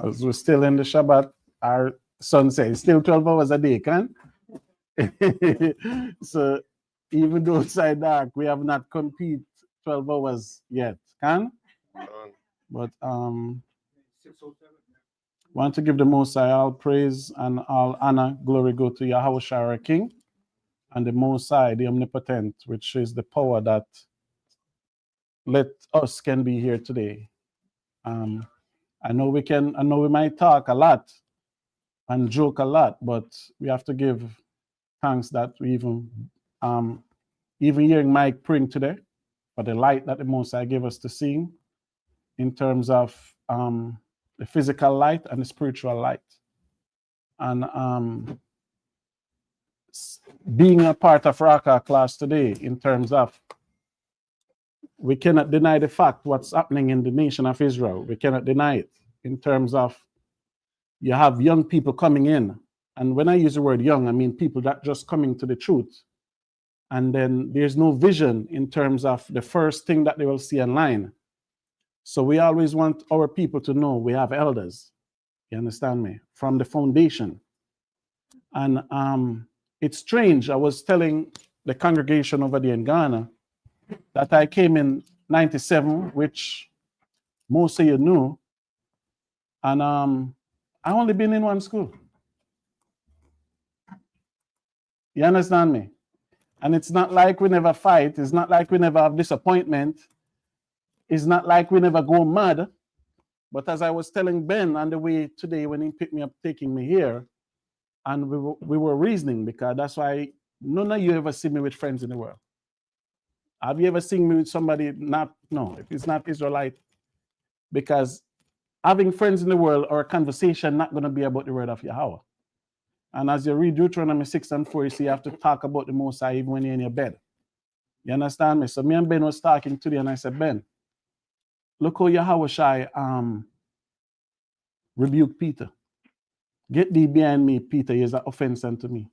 Because we're still in the Shabbat. Our son says still 12 hours a day, can? So even though it's dark, we have not complete 12 hours yet, can? But want to give the Most High all praise and all honor, glory go to Yahweh our King and the Most High, the Omnipotent, which is the power that let us can be here today. I know we might talk a lot and joke a lot, but we have to give thanks that we even hearing Mike praying today for the light that the Most High gave us to see in terms of the physical light and the spiritual light. And being a part of Raka class today in terms of we cannot deny the fact what's happening in the nation of Israel. We cannot deny it in terms of you have young people coming in. And when I use the word young, I mean people that just coming to the truth. And then there's no vision in terms of the first thing that they will see online. So we always want our people to know we have elders. You understand me? From the foundation. And it's strange. I was telling the congregation over there in Ghana that I came in 97, which most of you knew. And I only been in one school. You understand me? And it's not like we never fight. It's not like we never have disappointment. It's not like we never go mad. But as I was telling Ben on the way today when he picked me up, taking me here, and we were reasoning, because that's why none of you ever see me with friends in the world. Have you ever seen me with somebody if it's not Israelite? Because having friends in the world or a conversation not going to be about the word of Yahweh. And as you read Deuteronomy 6 and 4, you see you have to talk about the Most High even when you're in your bed. You understand me? So me and Ben was talking today, and I said, Ben, look how Yahweh Shai rebuked Peter. Get thee behind me, Peter, is an offense unto me.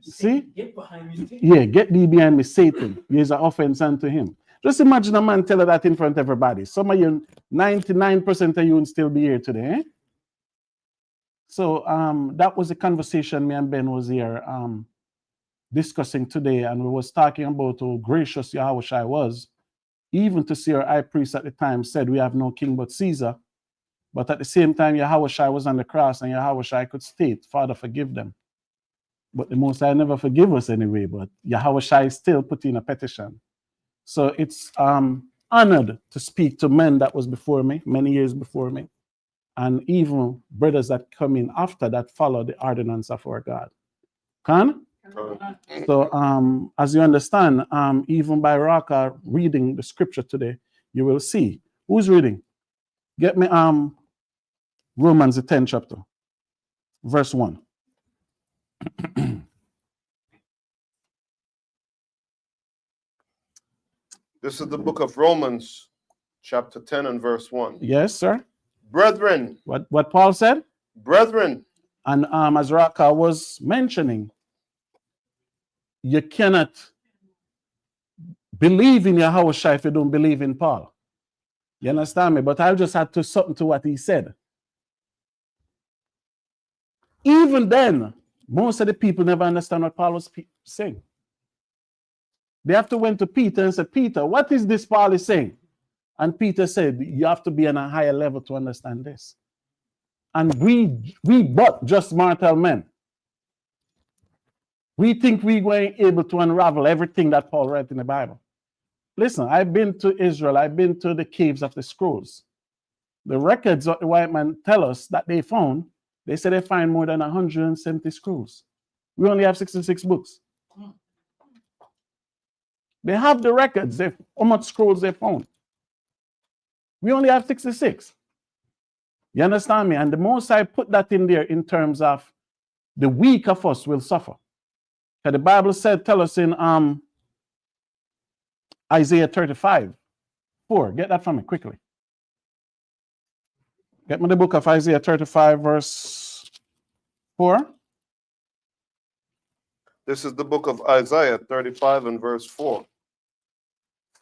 See? Get behind me. Yeah, get thee behind me, Satan. Is an offense unto him. Just imagine a man tell her that in front of everybody. Some of you, 99% of you will still be here today. Eh? So that was a conversation me and Ben was here discussing today, and we was talking about how gracious Yahweh Shai was, even to see our high priest at the time said we have no king but Caesar. But at the same time, Yahweh Shai was on the cross, and Yahweh Shai could state, Father, forgive them. But the Most High never forgive us anyway, but Yahweh Shai still put in a petition. So it's honored to speak to men that was before me, many years before me, and even brothers that come in after that follow the ordinance of our God. Can? So as you understand, even by Raka reading the scripture today, you will see. Who's reading? Get me Romans the 10th chapter, verse 1. This is the book of Romans, chapter 10 and verse 1. Yes, sir. Brethren. What Paul said? Brethren. And as Raka was mentioning, you cannot believe in Yahweh Shai if you don't believe in Paul. You understand me? But I'll just add to something to what he said. Even then, most of the people never understand what Paul was saying. They have to went to Peter and said, Peter, what is this Paul is saying? And Peter said, you have to be on a higher level to understand this. And we but just mortal men. We think we're going able to unravel everything that Paul wrote in the Bible. Listen, I've been to Israel. I've been to the caves of the scrolls. The records of the white man tell us that they found, they said they find more than 170 scrolls. We only have 66 books. They have the records, how much scrolls they found. We only have 66. You understand me? And the Most I put that in there in terms of the weak of us will suffer. Because the Bible said, tell us in Isaiah 35:4. Get that from me quickly. Get me the book of Isaiah 35, verse 4. This is the book of Isaiah 35 and verse 4.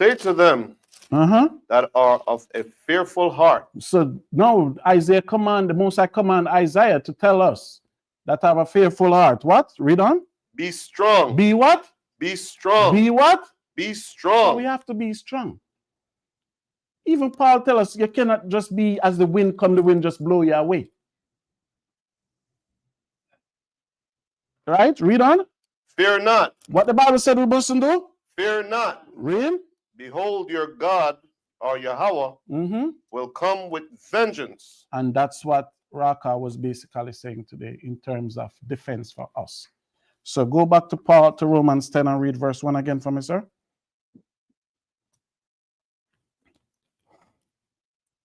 Say to them, that are of a fearful heart. So now Isaiah the Most High command Isaiah to tell us that have a fearful heart. What? Read on. Be strong. Be what? Be strong. Be what? Be So strong. we have to be strong. Even Paul tells us you cannot just be as the wind come, the wind just blow you away. Right? Read on. Fear not. What the Bible said we mustn't do? Fear not. Read. Behold, your God, or Yahweh, will come with vengeance. And that's what Raka was basically saying today in terms of defense for us. So go back to Paul to Romans 10 and read verse 1 again for me, sir.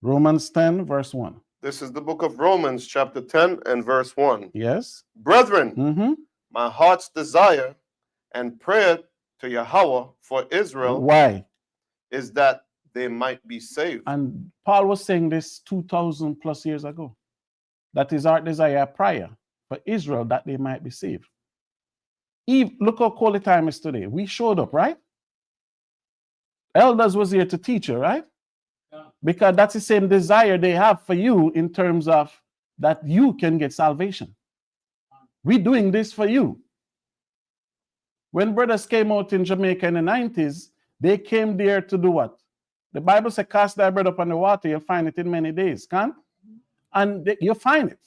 Romans 10, verse 1. This is the book of Romans, chapter 10 and verse 1. Yes. Brethren, my heart's desire and prayer to Yahweh for Israel Why? is that they might be saved. And Paul was saying this 2,000 plus years ago. That is our desire prior for Israel, that they might be saved. Eve, look how cold the time is today. We showed up, right? Elders was here to teach you, right? Yeah. Because that's the same desire they have for you in terms of that you can get salvation. We're doing this for you. When brothers came out in Jamaica in the 90s, they came there to do what? The Bible says, cast thy bread upon the water, you'll find it in many days, can? And you'll find it.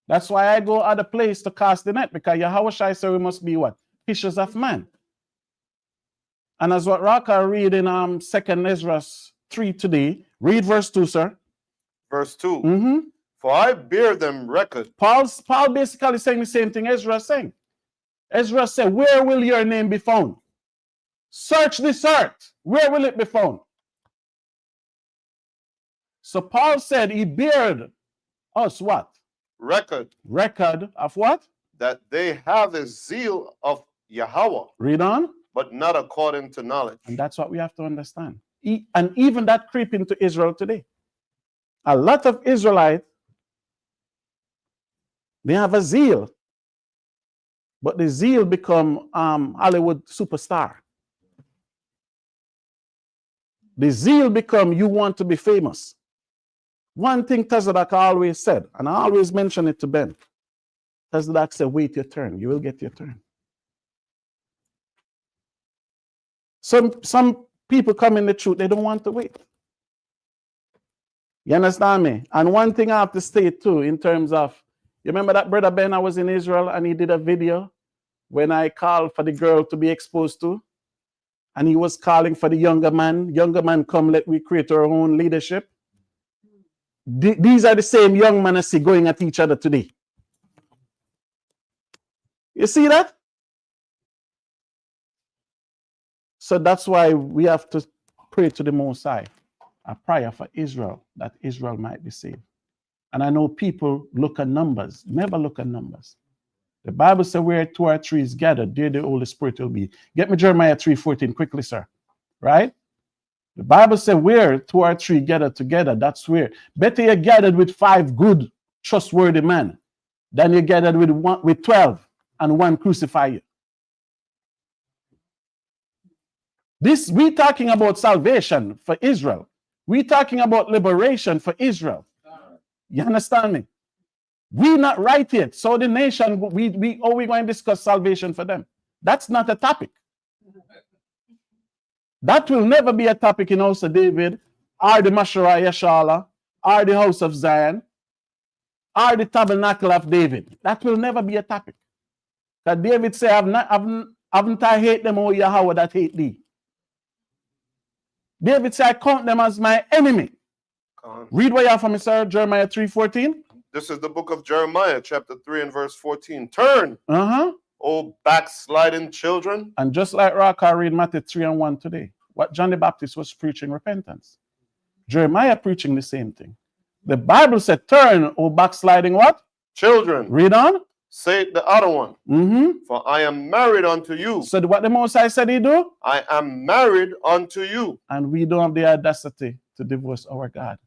That's why I go other place to cast the net, because Yahweh Shai said we must be what? Fishers of man. And as what Raka read in 2nd Ezra 3 today, read verse 2, sir. Verse 2. For I bear them record. Paul basically saying the same thing Ezra is saying. Ezra said, where will your name be found? Search this earth. Where will it be found? So Paul said he bared us what? Record. Record of what? That they have a zeal of Yahweh. Read on. But not according to knowledge. And that's what we have to understand. And even that creep into Israel today. A lot of Israelites, they have a zeal. But the zeal become Hollywood superstar. The zeal become you want to be famous. One thing Tezadok always said, and I always mention it to Ben. Tezadok said, wait your turn. You will get your turn. Some people come in the truth, they don't want to wait. You understand me? And one thing I have to state too, in terms of, you remember that brother Ben, I was in Israel and he did a video when I called for the girl to be exposed to. And he was calling for the younger man. Younger man, come, let we create our own leadership. These are the same young men I see going at each other today. You see that? So that's why we have to pray to the Most High, a prayer for Israel, that Israel might be saved. And I know people look at numbers, never look at numbers. The Bible says where 2 or 3 is gathered, there the Holy Spirit will be. Get me Jeremiah 3:14 quickly, sir. Right? The Bible says where 2 or 3 gathered together, that's where. Better you gathered with 5 good, trustworthy men than you gathered with 12 and 1 crucify you. This, we're talking about salvation for Israel. We're talking about liberation for Israel. You understand me? We're not right yet. So the nation, we're going to discuss salvation for them. That's not a topic. That will never be a topic in House of David, or the Mashara Yashala, or the House of Zion, or the Tabernacle of David. That will never be a topic. That David said, haven't I hate them, O Yahweh, that hate thee? David said, I count them as my enemy. Read what you have for me, sir. Jeremiah 3:14. This is the book of Jeremiah, chapter 3 and verse 14. Turn, O backsliding children. And just like Raka read Matthew 3:1 today, what John the Baptist was preaching, repentance. Jeremiah preaching the same thing. The Bible said, turn, O backsliding what? Children. Read on. Say the other one. For I am married unto you. So what the Most High said he do? I am married unto you. And we don't have the audacity to divorce our God.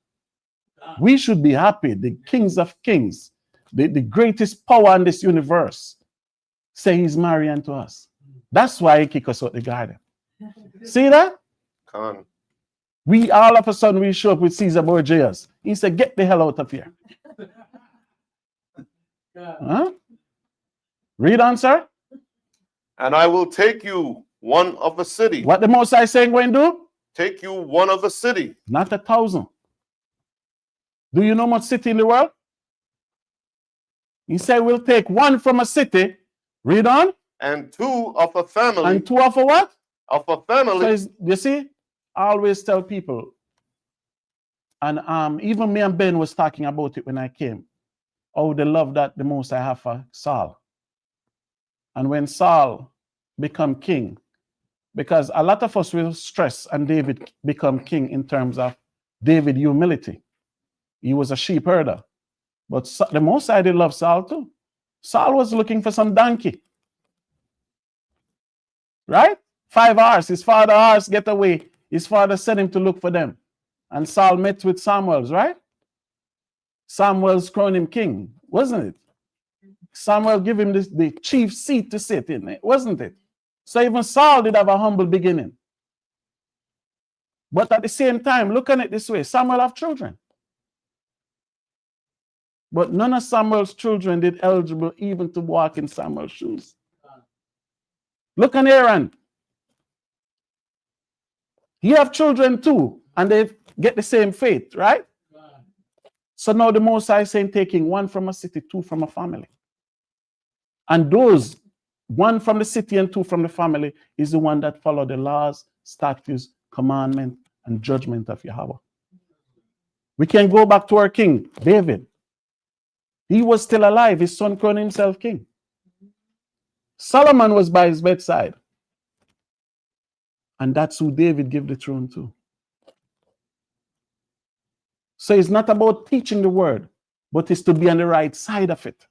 We should be happy. The kings of kings, the greatest power in this universe, say he's married unto us. That's why he kicked us out the garden. See that? Con. We all of a sudden we show up with Caesar Borgias. He said, get the hell out of here. Huh? Read on, sir. And I will take you one of a city. What the Most High saying going to do? Take you one of a city. Not 1,000. Do you know much city in the world? He said we'll take one from a city. Read on. And two of a family. And two of a what? Of a family. So you see, I always tell people, and even me and Ben was talking about it when I came, oh, the love that the Most High have for Saul. And when Saul become king, because a lot of us will stress and David become king in terms of David humility. He was a sheep herder. But the Most High did love Saul too. Saul was looking for some donkey. Right? 5 hours. His father hours get away. His father sent him to look for them. And Saul met with Samuel's, right? Samuel's crowned him king, wasn't it? Samuel gave him the chief seat to sit in it, wasn't it? So even Saul did have a humble beginning. But at the same time, look at it this way, Samuel have children. But none of Samuel's children did eligible even to walk in Samuel's shoes. Look at Aaron. He have children too, and they get the same fate, right? So now the Most High is saying taking one from a city, two from a family. And those, one from the city and two from the family, is the one that follow the laws, statutes, commandment, and judgment of Yahweh. We can go back to our king, David. He was still alive. His son crowned himself king. Solomon was by his bedside. And that's who David gave the throne to. So it's not about teaching the word, but it's to be on the right side of it.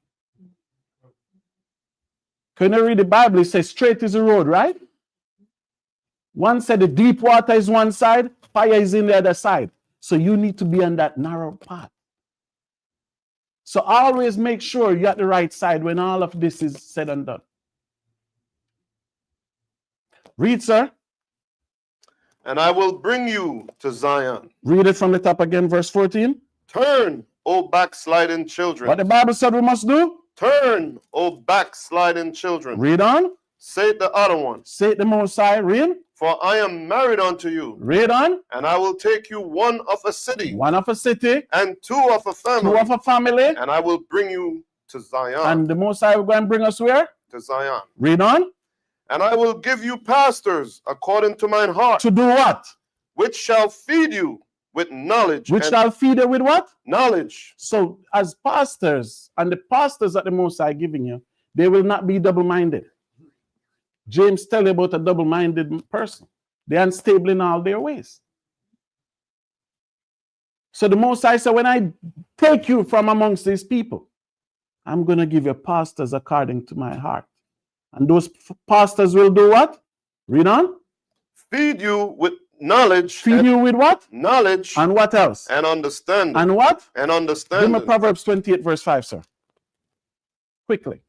When you read the Bible, it says straight is the road, right? One said the deep water is one side, fire is in the other side. So you need to be on that narrow path. So always make sure you're at the right side when all of this is said and done. Read, sir. And I will bring you to Zion. Read it from the top again, verse 14. Turn, O backsliding children. What the Bible said we must do? Turn, O backsliding children. Read on. Said the other one. Said the Most High. Read. For I am married unto you. Read on. And I will take you one of a city. One of a city. And two of a family. Two of a family. And I will bring you to Zion. And the Most High will go and bring us where? To Zion. Read on. And I will give you pastors according to mine heart. To do what? Which shall feed you with knowledge. Which shall feed you with what? Knowledge. So as pastors, and the pastors that the Most High giving you, they will not be double-minded. James tell you about a double-minded person. They're unstable in all their ways. So the Most High said, when I take you from amongst these people, I'm going to give you pastors according to my heart. And those pastors will do what? Read on. Feed you with knowledge. Feed you with what? Knowledge. And what else? And understanding. And what? And understanding. Give me Proverbs 28 verse 5, sir. Quickly.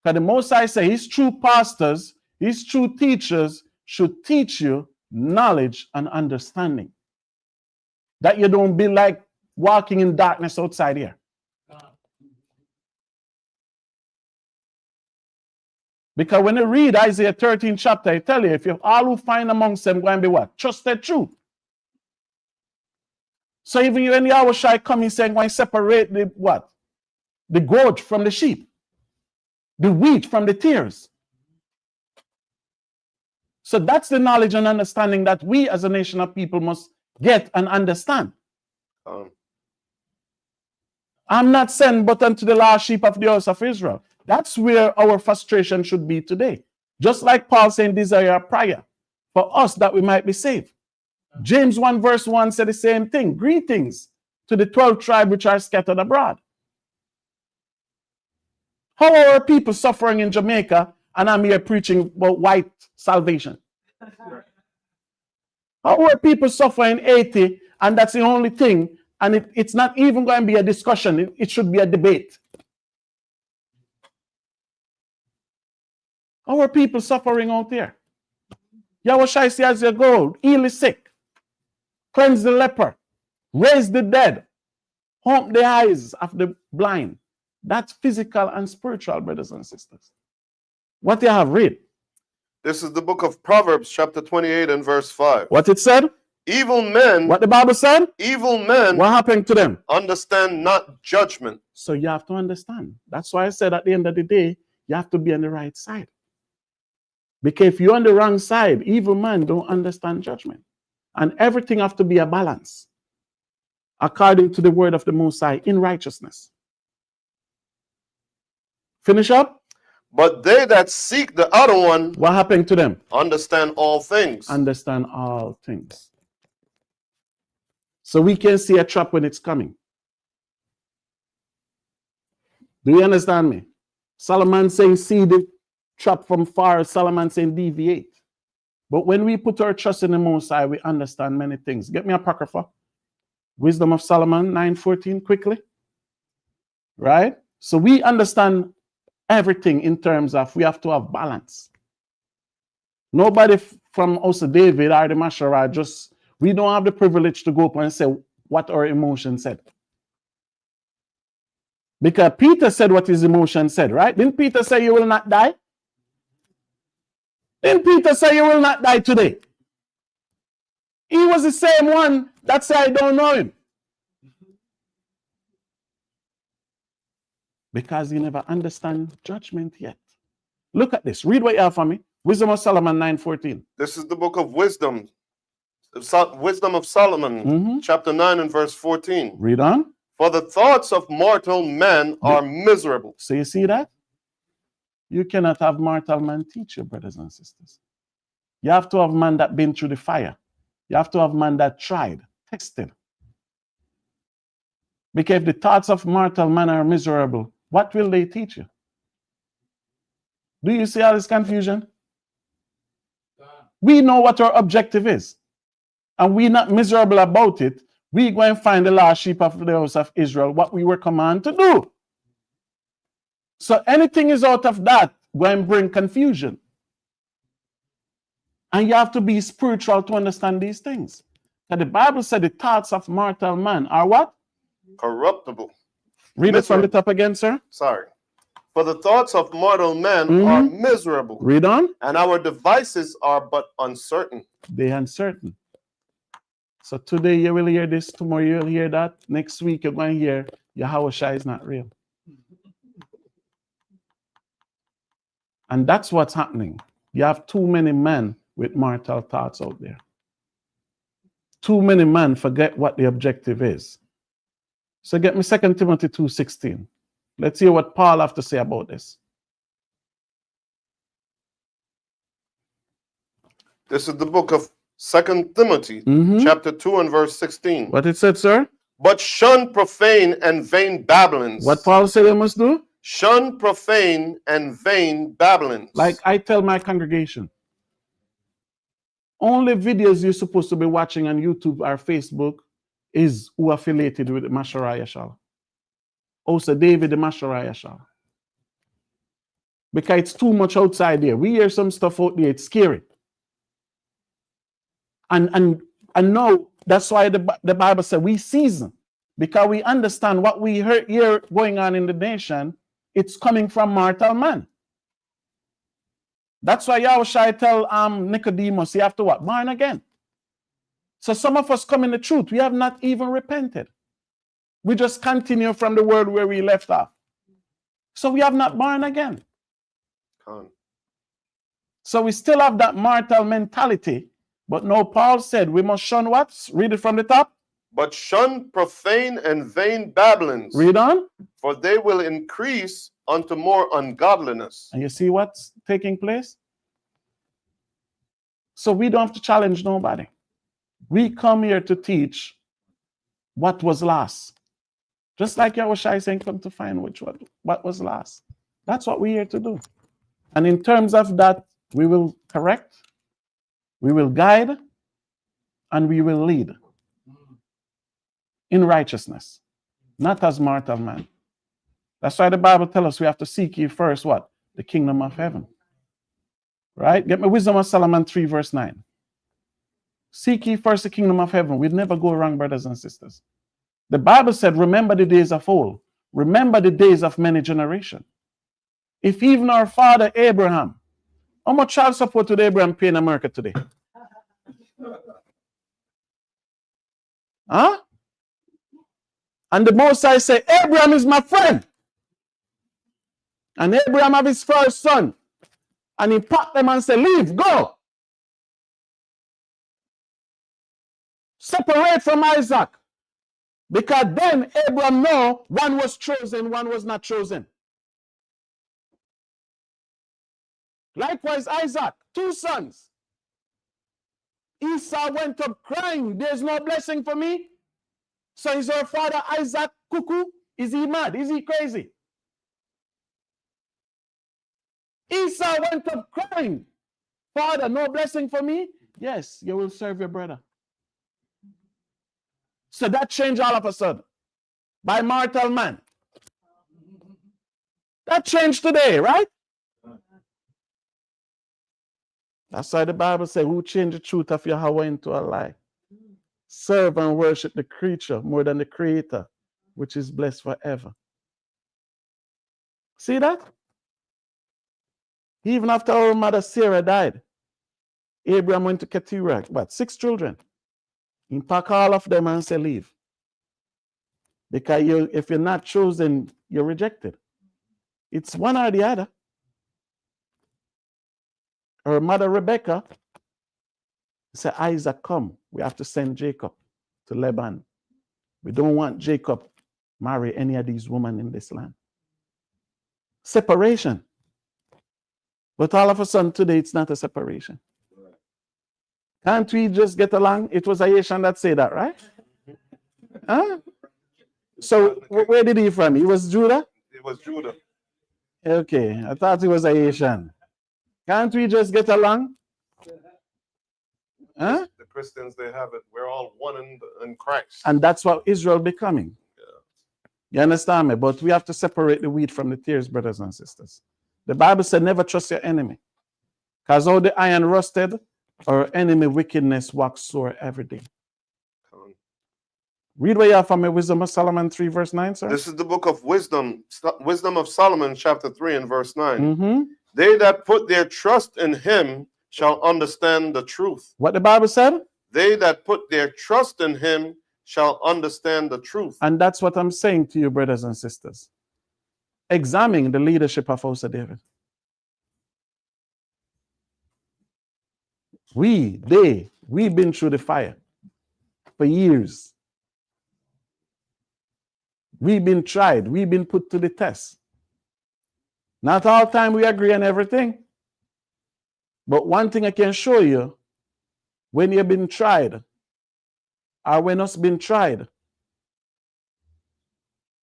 Because the Most High say his true pastors, his true teachers should teach you knowledge and understanding. That you don't be like walking in darkness outside here. Because when you read Isaiah 13 chapter, I tell you, if you all who find amongst them going to be what? Trusted truth. So even when Yahweh shall come, he's saying, going to separate the what? The goat from the sheep. The wheat from the tares. So that's the knowledge and understanding that we as a nation of people must get and understand. I'm not sent but unto the lost sheep of the house of Israel. That's where our frustration should be today. Just like Paul saying, desire a prayer for us that we might be saved. James 1 verse 1 said the same thing. Greetings to the 12 tribes which are scattered abroad. How are our people suffering in Jamaica and I'm here preaching about white salvation? How are people suffering in Haiti and that's the only thing, and it's not even going to be a discussion, it should be a debate. How are people suffering out there? Yahushua says, as you go, heal the sick, cleanse the leper, raise the dead, open the eyes of the blind. That's physical and spiritual, brothers and sisters. What you have read? This is the book of Proverbs, chapter 28 and verse 5. What it said? Evil men. What the Bible said? Evil men. What happened to them? Understand not judgment. So you have to understand. That's why I said at the end of the day, you have to be on the right side. Because if you're on the wrong side, evil men don't understand judgment. And everything have to be a balance, according to the word of the Most High, in righteousness. Finish up. But they that seek the other one. What happened to them? Understand all things. Understand all things. So we can see a trap when it's coming. Do you understand me? Solomon saying, see the trap from far. Solomon saying, deviate. But when we put our trust in the Most High, we understand many things. Get me Apocrypha. Wisdom of Solomon 9:14, quickly. Right? So we understand everything in terms of we have to have balance. Nobody from also David or the Mashara just, we don't have the privilege to go up and say what our emotion said. Because Peter said what his emotion said, right? Didn't Peter say you will not die? Didn't Peter say you will not die today? He was the same one that said I don't know him. Because he never understand judgment yet. Look at this. Read what you have for me. Wisdom of Solomon 9:14. This is the book of wisdom. Wisdom of Solomon, chapter 9 and verse 14. Read on. For the thoughts of mortal men are miserable. So you see that? You cannot have mortal man teach you, brothers and sisters. You have to have man that been through the fire. You have to have man that tried, tested. Because if the thoughts of mortal man are miserable, what will they teach you? Do you see all this confusion? We know what our objective is. And we're not miserable about it. We go and find the lost sheep of the house of Israel, what we were commanded to do. So anything is out of that, go and bring confusion. And you have to be spiritual to understand these things. That the Bible said the thoughts of mortal man are what? Corruptible. Read it from the top again, sir. Sorry. For the thoughts of mortal men are miserable. Read on. And our devices are but uncertain. They're uncertain. So today you will hear this, tomorrow you'll hear that, next week you're going to hear Yahushua is not real. And that's what's happening. You have too many men with mortal thoughts out there. Too many men forget what the objective is. So get me 2 Timothy 2:16. Let's hear what Paul have to say about this. This is the book of 2 Timothy, chapter 2 and verse 16. What it said, sir? But shun profane and vain babblings. What Paul said they must do? Shun profane and vain babblings. Like I tell my congregation, only videos you're supposed to be watching on YouTube or Facebook is who affiliated with the Mashara Yashal. Also David the Mashara Yashal. Because it's too much outside there. We hear some stuff out there, it's scary. And now that's why the Bible said we season. Because we understand what we hear going on in the nation, it's coming from mortal man. That's why Yahushua tell Nicodemus, you have to what? Born again. So some of us come in the truth. We have not even repented. We just continue from the world where we left off. So we have not born again. So we still have that mortal mentality. But no, Paul said we must shun what? Read it from the top. But shun profane and vain babblings. Read on. For they will increase unto more ungodliness. And you see what's taking place? So we don't have to challenge nobody. We come here to teach what was lost. Just like Yahushua is saying, come to find what was lost. That's what we're here to do. And in terms of that, we will correct, we will guide, and we will lead in righteousness, not as mortal man. That's why the Bible tells us we have to seek ye first what? The kingdom of heaven. Right? Get me Wisdom of Solomon 3 verse 9. Seek ye first the kingdom of heaven. We'd never go wrong, brothers and sisters. The Bible said, remember the days of old. Remember the days of many generations. If even our father Abraham, how much child support would Abraham pay in America today? Huh? And the Most High say, Abraham is my friend. And Abraham have his first son. And he packed them and said, leave, go. Separate from Isaac. Because then Abraham know one was chosen, one was not chosen. Likewise, Isaac, 2 sons. Esau went up crying, there's no blessing for me. So is our father Isaac cuckoo? Is he mad? Is he crazy? Esau went up crying, Father, no blessing for me? Yes, you will serve your brother. So that changed all of a sudden by mortal man. That changed today, right? That's why the Bible says, who changed the truth of Yahweh into a lie? Serve and worship the creature more than the creator, which is blessed forever. See that? Even after our mother Sarah died, Abraham went to Keturah, but 6 children. He packed all of them and said, leave. Because if you're not chosen, you're rejected. It's one or the other. Her mother Rebecca said, Isaac, come. We have to send Jacob to Lebanon. We don't want Jacob marry any of these women in this land. Separation. But all of a sudden today, it's not a separation. Can't we just get along? It was Haitian that said that, right? Huh? So where did he from? He was Judah? It was Judah. Okay, I thought he was Haitian. Can't we just get along? Huh? The Christians, they have it. We're all one in Christ. And that's what Israel becoming. Yeah. You understand me? But we have to separate the wheat from the tares, brothers and sisters. The Bible said, never trust your enemy. Because all the iron rusted, our enemy wickedness wax sore every day. Read where you are from Wisdom of Solomon 3 verse 9, sir. This is the book of Wisdom of Solomon, chapter 3 and verse 9. They that put their trust in him shall understand the truth. What the Bible said? They that put their trust in him shall understand the truth. And that's what I'm saying to you, brothers and sisters. Examine the leadership of House of David. We've been through the fire for years. We've been tried. We've been put to the test. Not all the time we agree on everything. But one thing I can show you, when you've been tried, or when us been tried,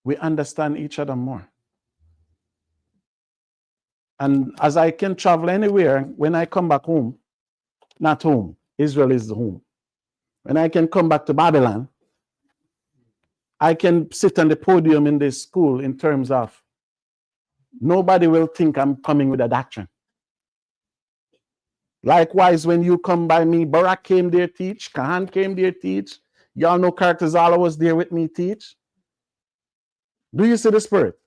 we understand each other more. And as I can travel anywhere, when I come back home, not home, Israel is the home. When I can come back to Babylon, I can sit on the podium in this school in terms of nobody will think I'm coming with a doctrine. Likewise, when you come by me, Barak came there teach, Kahan came there teach, y'all know characters all was there with me teach. Do you see the spirit?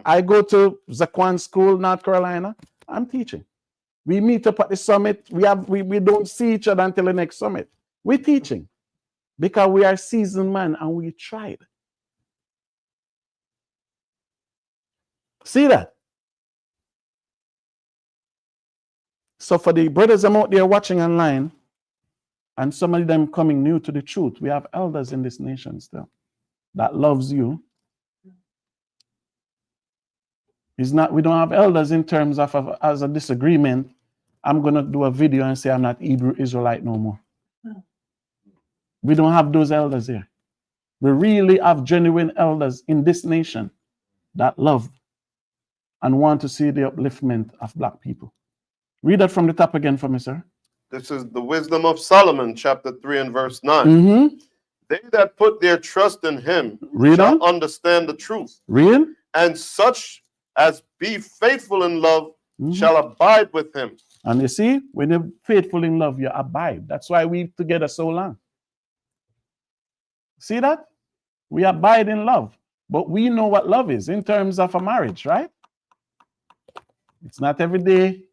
I go to Zaquan School, North Carolina, I'm teaching. We meet up at the summit, we don't see each other until the next summit. We're teaching. Because we are seasoned men and we tried. See that? So for the brothers I'm out there watching online, and some of them coming new to the truth, we have elders in this nation still that loves you. It's not, we don't have elders in terms of as a disagreement. I'm going to do a video and say I'm not Hebrew Israelite no more. We don't have those elders here. We really have genuine elders in this nation that love and want to see the upliftment of black people. Read that from the top again for me, sir. This is the Wisdom of Solomon, chapter 3 and verse 9. They that put their trust in him shall understand the truth. Read. And such as be faithful in love shall abide with him. And you see, when you're faithful in love, you abide. That's why we're together so long. See that? We abide in love. But we know what love is in terms of a marriage, right? It's not every day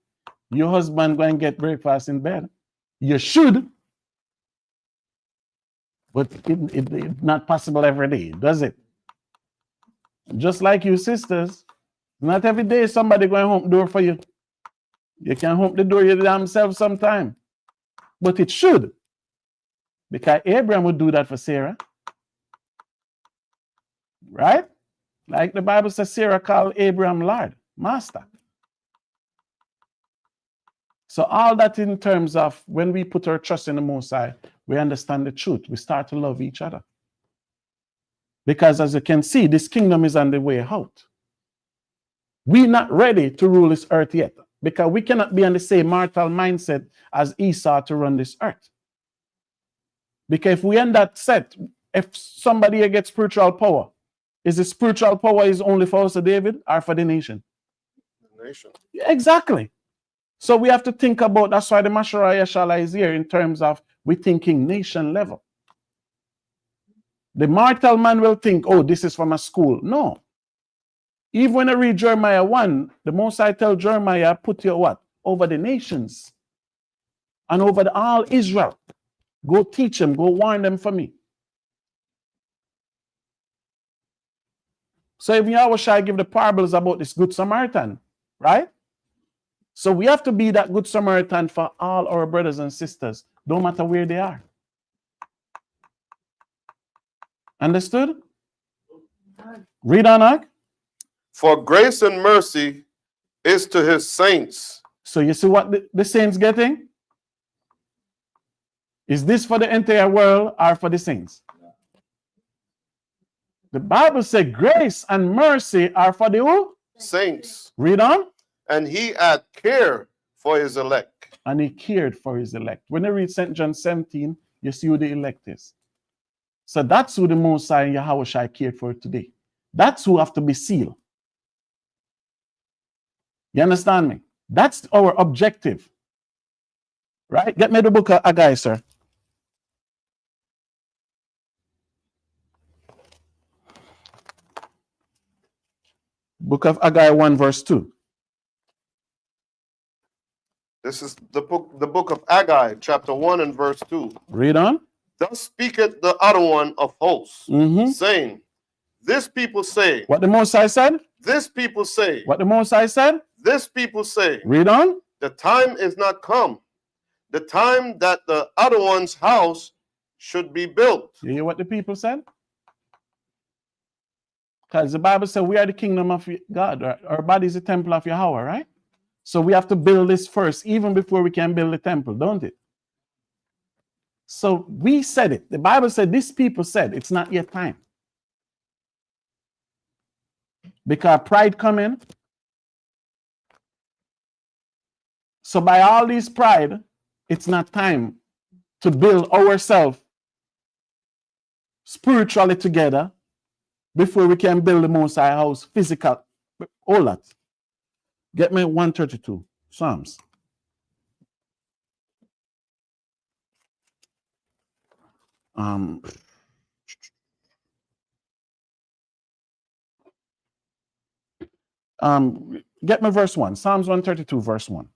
your husband go and get breakfast in bed. You should. But it's not possible every day, does it? Just like you sisters, not every day somebody going home door for you. You can home the door yourself sometime. But it should. Because Abraham would do that for Sarah. Right? Like the Bible says, Sarah called Abraham Lord, Master. So all that in terms of when we put our trust in the Most High, we understand the truth. We start to love each other. Because as you can see, this kingdom is on the way out. We're not ready to rule this earth yet. Because we cannot be on the same mortal mindset as Esau to run this earth. Because if we end that set, if somebody here gets spiritual power, is the spiritual power is only for us, David, or for the nation? The nation. Yeah, exactly. So we have to think about, that's why the Mashara Yashala is here in terms of we thinking nation level. The mortal man will think, oh, this is from a school. No. Even when I read Jeremiah 1, the Most High tell Jeremiah, put your what? Over the nations and over all Israel. Go teach them, go warn them for me. So even Yahweh give the parables about this Good Samaritan, right? So we have to be that Good Samaritan for all our brothers and sisters, no matter where they are. Understood? Read on, Ak. For grace and mercy is to his saints. So you see what the saints getting? Is this for the entire world or for the saints? The Bible says grace and mercy are for the who? Saints. Read on. And he had care for his elect. And he cared for his elect. When you read St. John 17, you see who the elect is. So that's who the Most High and Yahweh Shai cared for today. That's who have to be sealed. You understand me? That's our objective. Right? Get me the book of Haggai, sir. Book of Haggai 1 verse 2. This is the book of Haggai, chapter 1 and verse 2. Read on. Thus speaketh the other one of hosts, saying, this people say. What the Most High said? This people say. What the Most High said? This people say. Read on. The time is not come. The time that the other one's house should be built. You hear what the people said? Because the Bible says we are the kingdom of God. Our body is the temple of Yahweh, right? So we have to build this first, even before we can build the temple, don't it? So we said it. The Bible said, these people said, it's not yet time. Because pride come in. So by all this pride, it's not time to build ourselves spiritually together before we can build the Most High house, physical, all that. Get me 132, Psalms. Get me verse 1, Psalms 132, verse 1.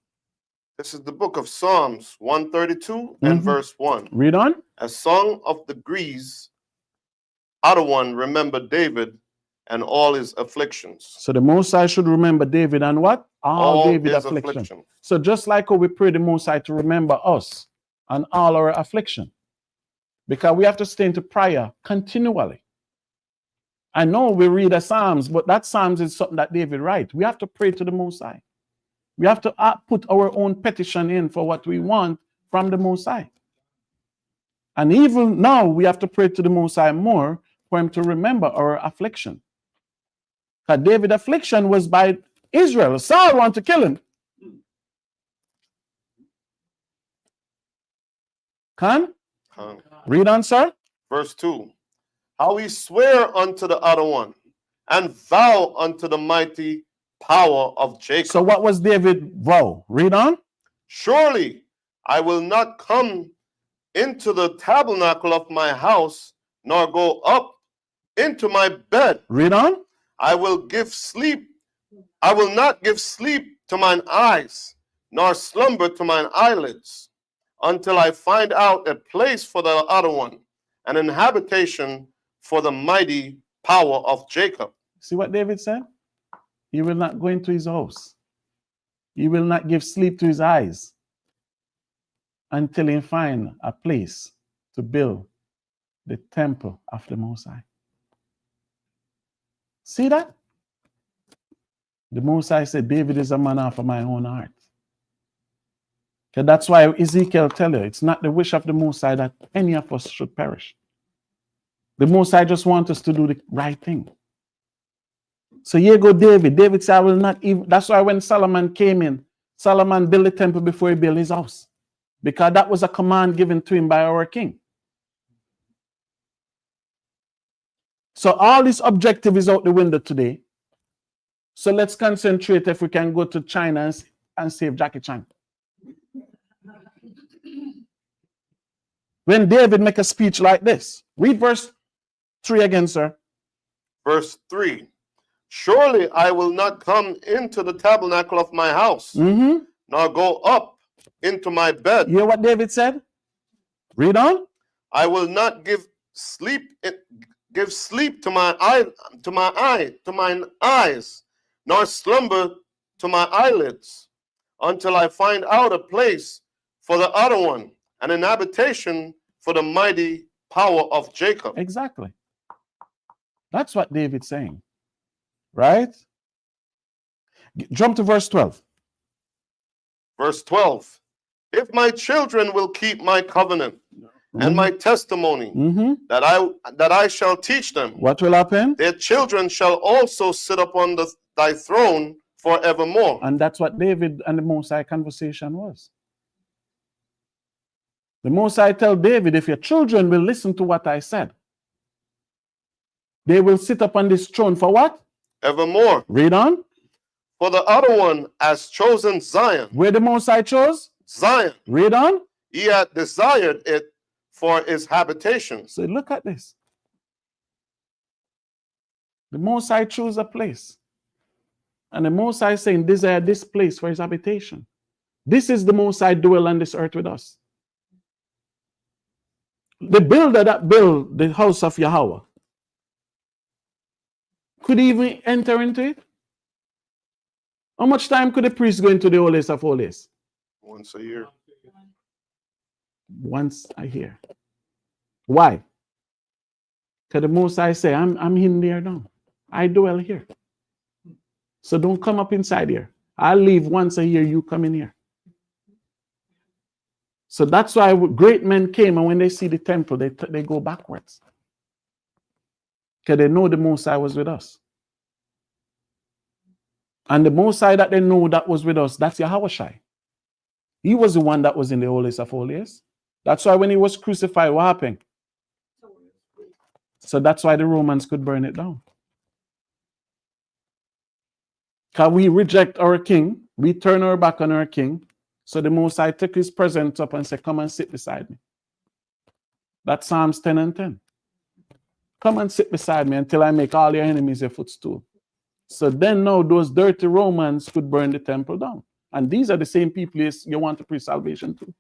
This is the book of Psalms 132 and verse 1. Read on. A song of degrees, other one remember David and all his afflictions. So the Most High should remember David and what? All David's affliction. So just like how we pray the Most High to remember us and all our affliction. Because we have to stay into prayer continually. I know we read the Psalms, but that Psalms is something that David writes. We have to pray to the Most High. We have to put our own petition in for what we want from the Most High. And even now, we have to pray to the Most High more for him to remember our affliction. Because David's affliction was by Israel. Saul wanted to kill him. Can? Read on, sir. Verse 2. How he swear unto the other one, and vow unto the mighty power of Jacob. So what was David vow? Read on. Surely I will not come into the tabernacle of my house, nor go up into my bed. Read on. I will not give sleep to mine eyes, nor slumber to mine eyelids, until I find out a place for the other one, and an habitation for the mighty power of Jacob. See what David said? He will not go into his house. He will not give sleep to his eyes until he find a place to build the temple of the Most High. See that? The Most High said, David is a man after my own heart. Okay, that's why Ezekiel tell you, it's not the wish of the Most High that any of us should perish. The Most High just wants us to do the right thing. So here go David. David said, I will not even. That's why when Solomon came in, Solomon built the temple before he built his house. Because that was a command given to him by our king. So all this objective is out the window today. So let's concentrate if we can go to China and save Jackie Chan. When David make a speech like this, read verse 3 again, sir. Verse 3. Surely I will not come into the tabernacle of my house, nor go up into my bed. You hear what David said? Read on. I will not give sleep to mine eyes, nor slumber to my eyelids, until I find out a place for the other one, and an habitation for the mighty power of Jacob. Exactly. That's what David's saying. Right? Jump to verse 12. Verse 12. If my children will keep my covenant and my testimony that I shall teach them, what will happen? Their children shall also sit upon thy throne forevermore. And that's what David and the Most High conversation was. The Most High tell David, if your children will listen to what I said, they will sit upon this throne for what? Evermore. Read on. For the other one has chosen Zion. Where the Most High chose? Zion. Read on. He had desired it for his habitation. So look at this. The Most High chose a place. And the Most High saying, desire this place for his habitation. This is the Most High dwell on this earth with us. The builder that built the house of Yahweh, could he even enter into it? How much time could the priest go into the holiest of holies? Once a year. Once a year. Why? Because the Most High say, I'm in there now. I dwell here. So don't come up inside here. I'll leave once a year, you come in here. So that's why great men came, and when they see the temple, they go backwards. Because they know the Most High was with us. And the Most High that they know that was with us, that's Yahweh. He was the one that was in the holiest of holies. That's why when he was crucified, what happened? So that's why the Romans could burn it down. Because we reject our king, we turn our back on our king. So the Most High took his presence up and said, come and sit beside me. That's Psalms 10 and 10. Come and sit beside me until I make all your enemies your footstool. So then now those dirty Romans could burn the temple down. And these are the same people you want to preach salvation to.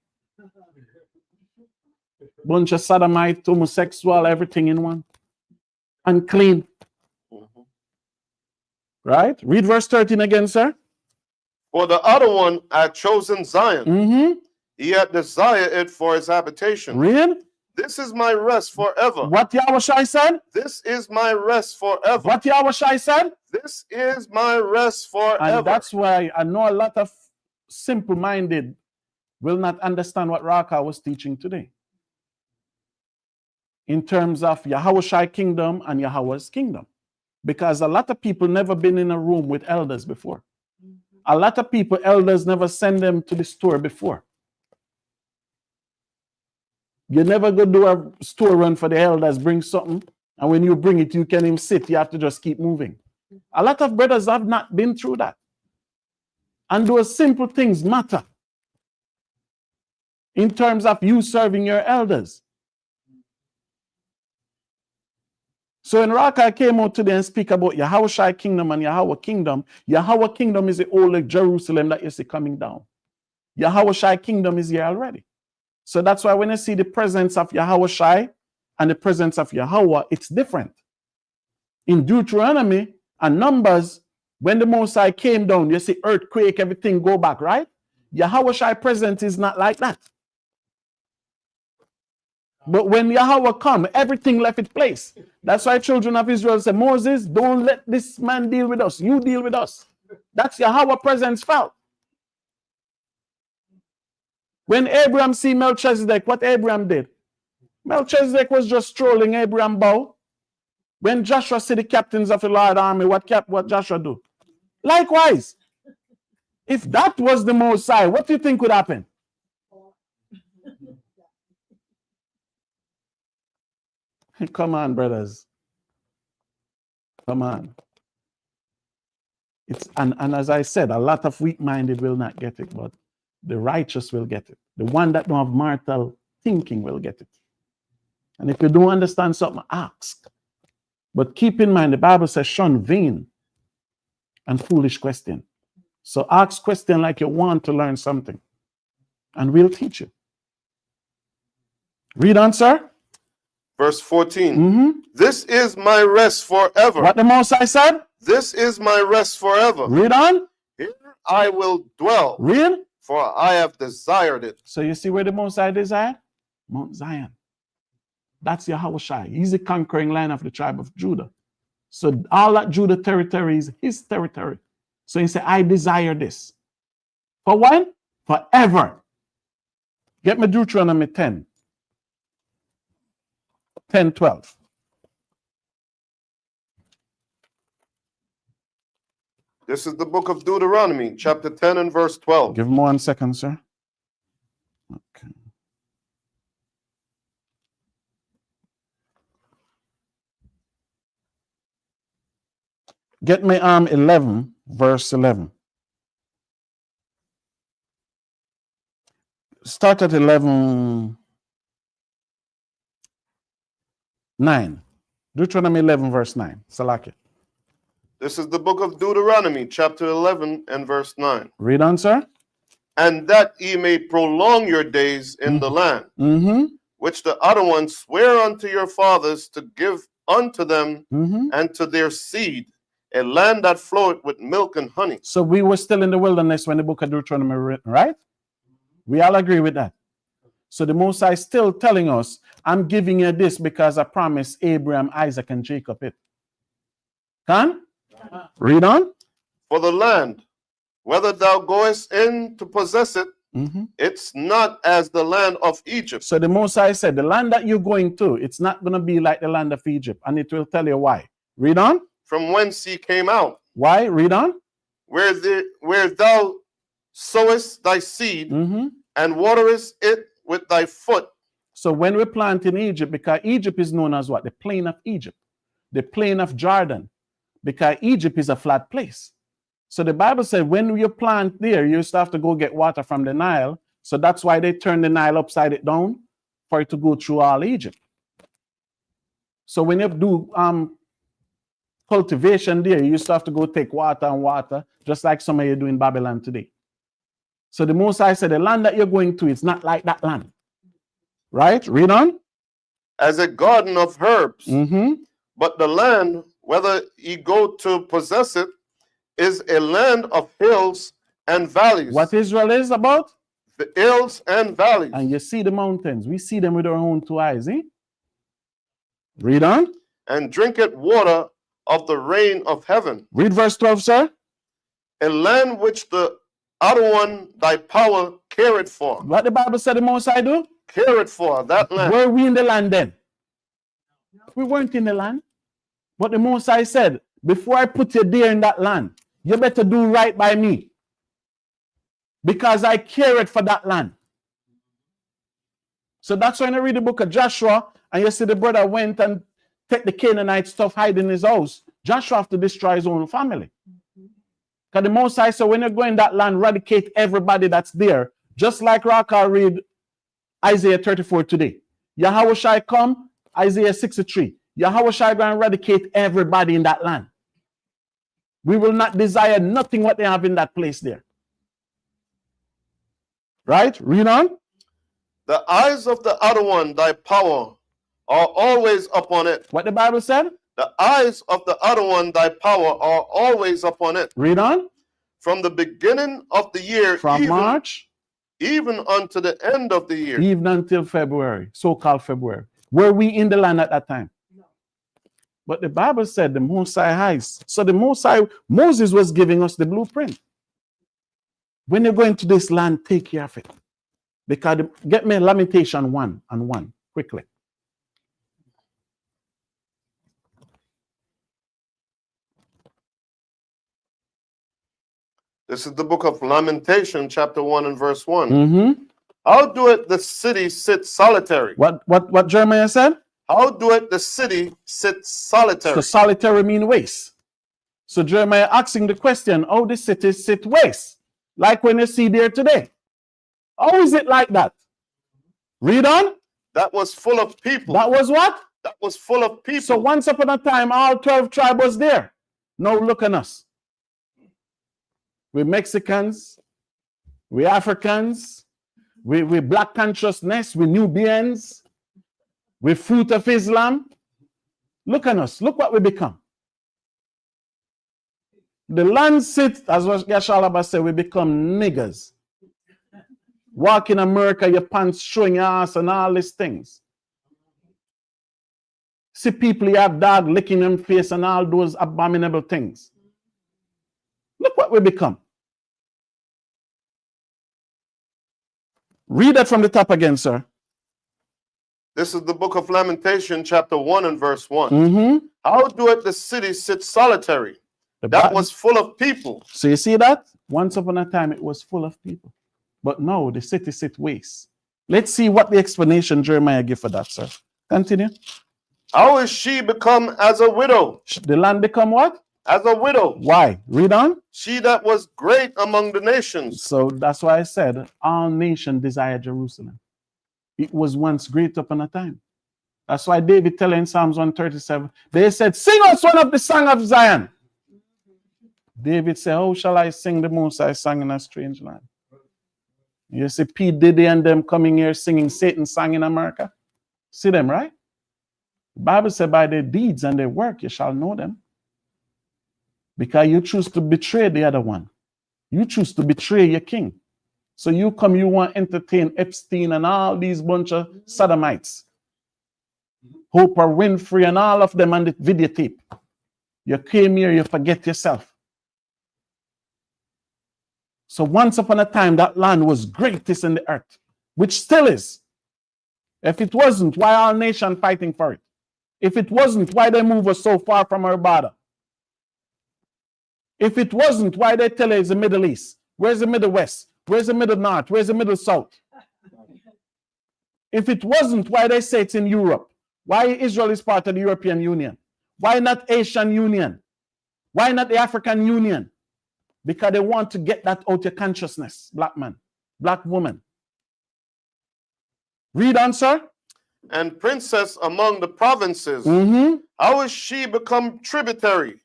Bunch of sodomite, homosexual, everything in one. Unclean. Right? Read verse 13 again, sir. For the other one had chosen Zion. He had desired it for his habitation. Read. This is my rest forever. What Yahushua said? This is my rest forever. What Yahushua said? This is my rest forever. And that's why I know a lot of simple-minded will not understand what Raka was teaching today. In terms of Yahushua kingdom and Yahweh's kingdom. Because a lot of people never been in a room with elders before. A lot of people, elders never send them to the store before. You never go do a store run for the elders, bring something, and when you bring it, you can't even sit. You have to just keep moving. A lot of brothers have not been through that. And those simple things matter. in terms of you serving your elders. So when Raka came out today and speak about Yahweh kingdom and Yahweh kingdom is the old Jerusalem that you see coming down. Yahweh kingdom is here already. So that's why when you see the presence of Yahweh and the presence of Yahweh, it's different. In Deuteronomy and Numbers, when the Most High came down, you see earthquake, everything go back, right? Yahweh presence is not like that. But when Yahweh come, everything left its place. That's why children of Israel say, Moses, don't let this man deal with us. You deal with us. That's Yahweh presence felt. When Abraham see Melchizedek, what Abraham did? Melchizedek was just strolling Abraham bow. When Joshua see the captains of the Lord army, what Joshua do? Likewise. If that was the Most High, what do you think would happen? Come on, brothers. Come on. It's and as I said, a lot of weak-minded will not get it, but the righteous will get it. The one that don't have mortal thinking will get it. And if you don't understand something, ask. But keep in mind, the Bible says, shun vain and foolish question. So ask question like you want to learn something. And we'll teach you. Read on, sir. Verse 14. This is my rest forever. What the Most High said? This is my rest forever. Read on. Here I will dwell. Read. For I have desired it. So you see where the Most High desired? Mount Zion. That's Yahweh Shai. He's the conquering line of the tribe of Judah. So all that Judah territory is his territory. So he said, I desire this. For when? Forever. Get me Deuteronomy 10. 10:12. This is the book of Deuteronomy, chapter 10 and verse 12. Give me 1 second, sir. Okay. Get me 11, verse 11. Start at 11, 9. Deuteronomy 11, verse 9. Salaki. This is the book of Deuteronomy, chapter 11 and verse 9. Read on, sir. And that ye may prolong your days in the land, which the other ones swear unto your fathers to give unto them and to their seed, a land that floweth with milk and honey. So we were still in the wilderness when the book of Deuteronomy written, right? We all agree with that. So the Most High is still telling us, I'm giving you this because I promised Abraham, Isaac, and Jacob it. Can? Read on. For the land, whether thou goest in to possess it, it's not as the land of Egypt. So the Most High said, the land that you're going to, it's not going to be like the land of Egypt. And it will tell you why. Read on. From whence ye came out. Why? Read on. Where thou sowest thy seed and waterest it with thy foot. So when we plant in Egypt, because Egypt is known as what? The plain of Egypt. The plain of Jordan. Because Egypt is a flat place. So the Bible said when you plant there, you used to have to go get water from the Nile. So that's why they turned the Nile upside it down for it to go through all Egypt. So when you do cultivation there, you used to have to go take water and water, just like some of you do in Babylon today. So the Most High said the land that you're going to, it's not like that land. Right? Read on. As a garden of herbs. But the land, whether ye go to possess it, is a land of hills and valleys. What Israel is about? The hills and valleys. And you see the mountains. We see them with our own two eyes. Eh? Read on. And drinketh water of the rain of heaven. Read verse 12, sir. A land which the other one thy power careth for. What the Bible said the Most High do? Careth for that land. Were we in the land then? We weren't in the land. But the Most High said, before I put you there in that land, you better do right by me. Because I care it for that land. So that's when I read the book of Joshua, and you see the brother went and take the Canaanite stuff, hide in his house. Joshua have to destroy his own family. Because the Most High said, when you go in that land, eradicate everybody that's there. Just like Raka read Isaiah 34 today. Yahweh shall come, Isaiah 63. Yahweh shall go and eradicate everybody in that land. We will not desire nothing what they have in that place there. Right? Read on. The eyes of the other one, thy power, are always upon it. What the Bible said? The eyes of the other one, thy power, are always upon it. Read on. From the beginning of the year, From March, even unto the end of the year. even until February, so-called February. Were we in the land at that time? No. But the Bible said the Most High highs. So the Most High, Moses was giving us the blueprint. When you're going to this land, take care of it. Because get me Lamentation 1:1 quickly. This is the book of Lamentation, chapter 1 and verse 1. Mm-hmm. How doeth the city sit solitary? What Jeremiah said? How doeth the city sit solitary? So solitary mean waste. So Jeremiah asking the question, how the city sit waste? Like when you see there today. How is it like that? Read on. That was full of people. That was what? That was full of people. So once upon a time, all 12 tribes was there. Now look at us. We're Mexicans, we're Africans, we're Black consciousness, we're Nubians, we're fruit of Islam. Look at us, look what we become. The land sit, as what Yashalaba said, we become niggers. Walk in America, your pants showing your ass and all these things. See people you have dog licking them face and all those abominable things. Look what we become. Read that from the top again, sir. This is the book of Lamentation, chapter 1 and verse 1. Mm-hmm. How doeth the city sit solitary? That was full of people. So you see that? Once upon a time, it was full of people. But now the city sit waste. Let's see what the explanation Jeremiah gave for that, sir. Continue. How is she become as a widow? The land become what? As a widow. Why? Read on. She that was great among the nations. So that's why I said all nations desire Jerusalem. It was once great upon a time. That's why David telling in Psalms 137, they said, sing us one of the song of Zion. David said, how shall I sing the Most High song in a strange land? You see P. Diddy and them coming here singing Satan's song in America. See them, right? The Bible said by their deeds and their work you shall know them. Because you choose to betray the other one. You choose to betray your king. So you come, you want to entertain Epstein and all these bunch of sodomites. Oprah Winfrey and all of them on the videotape. You came here, you forget yourself. So once upon a time, that land was greatest in the earth, which still is. If it wasn't, why our nation fighting for it? If it wasn't, why they move us so far from our border? If it wasn't, why they tell us it's the Middle East? Where's the Middle West? Where's the Middle North? Where's the Middle South? If it wasn't, why they say it's in Europe? Why Israel is part of the European Union? Why not Asian Union? Why not the African Union? Because they want to get that out of consciousness, black man, black woman. Read on, sir. And princess among the provinces. Mm-hmm. How is she become tributary?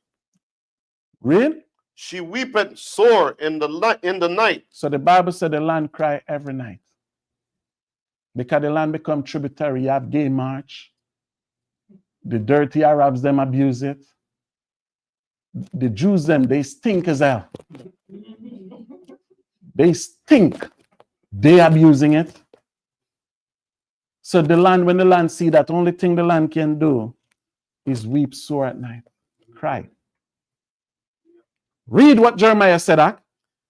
Read. She weepeth sore in the night. So the Bible said the land cry every night. Because the land become tributary. You have gay march. The dirty Arabs, them abuse it. The Jews, them, they stink as hell. They stink. They abusing it. So the land, when the land see that, only thing the land can do is weep sore at night. Cry. Read what Jeremiah said,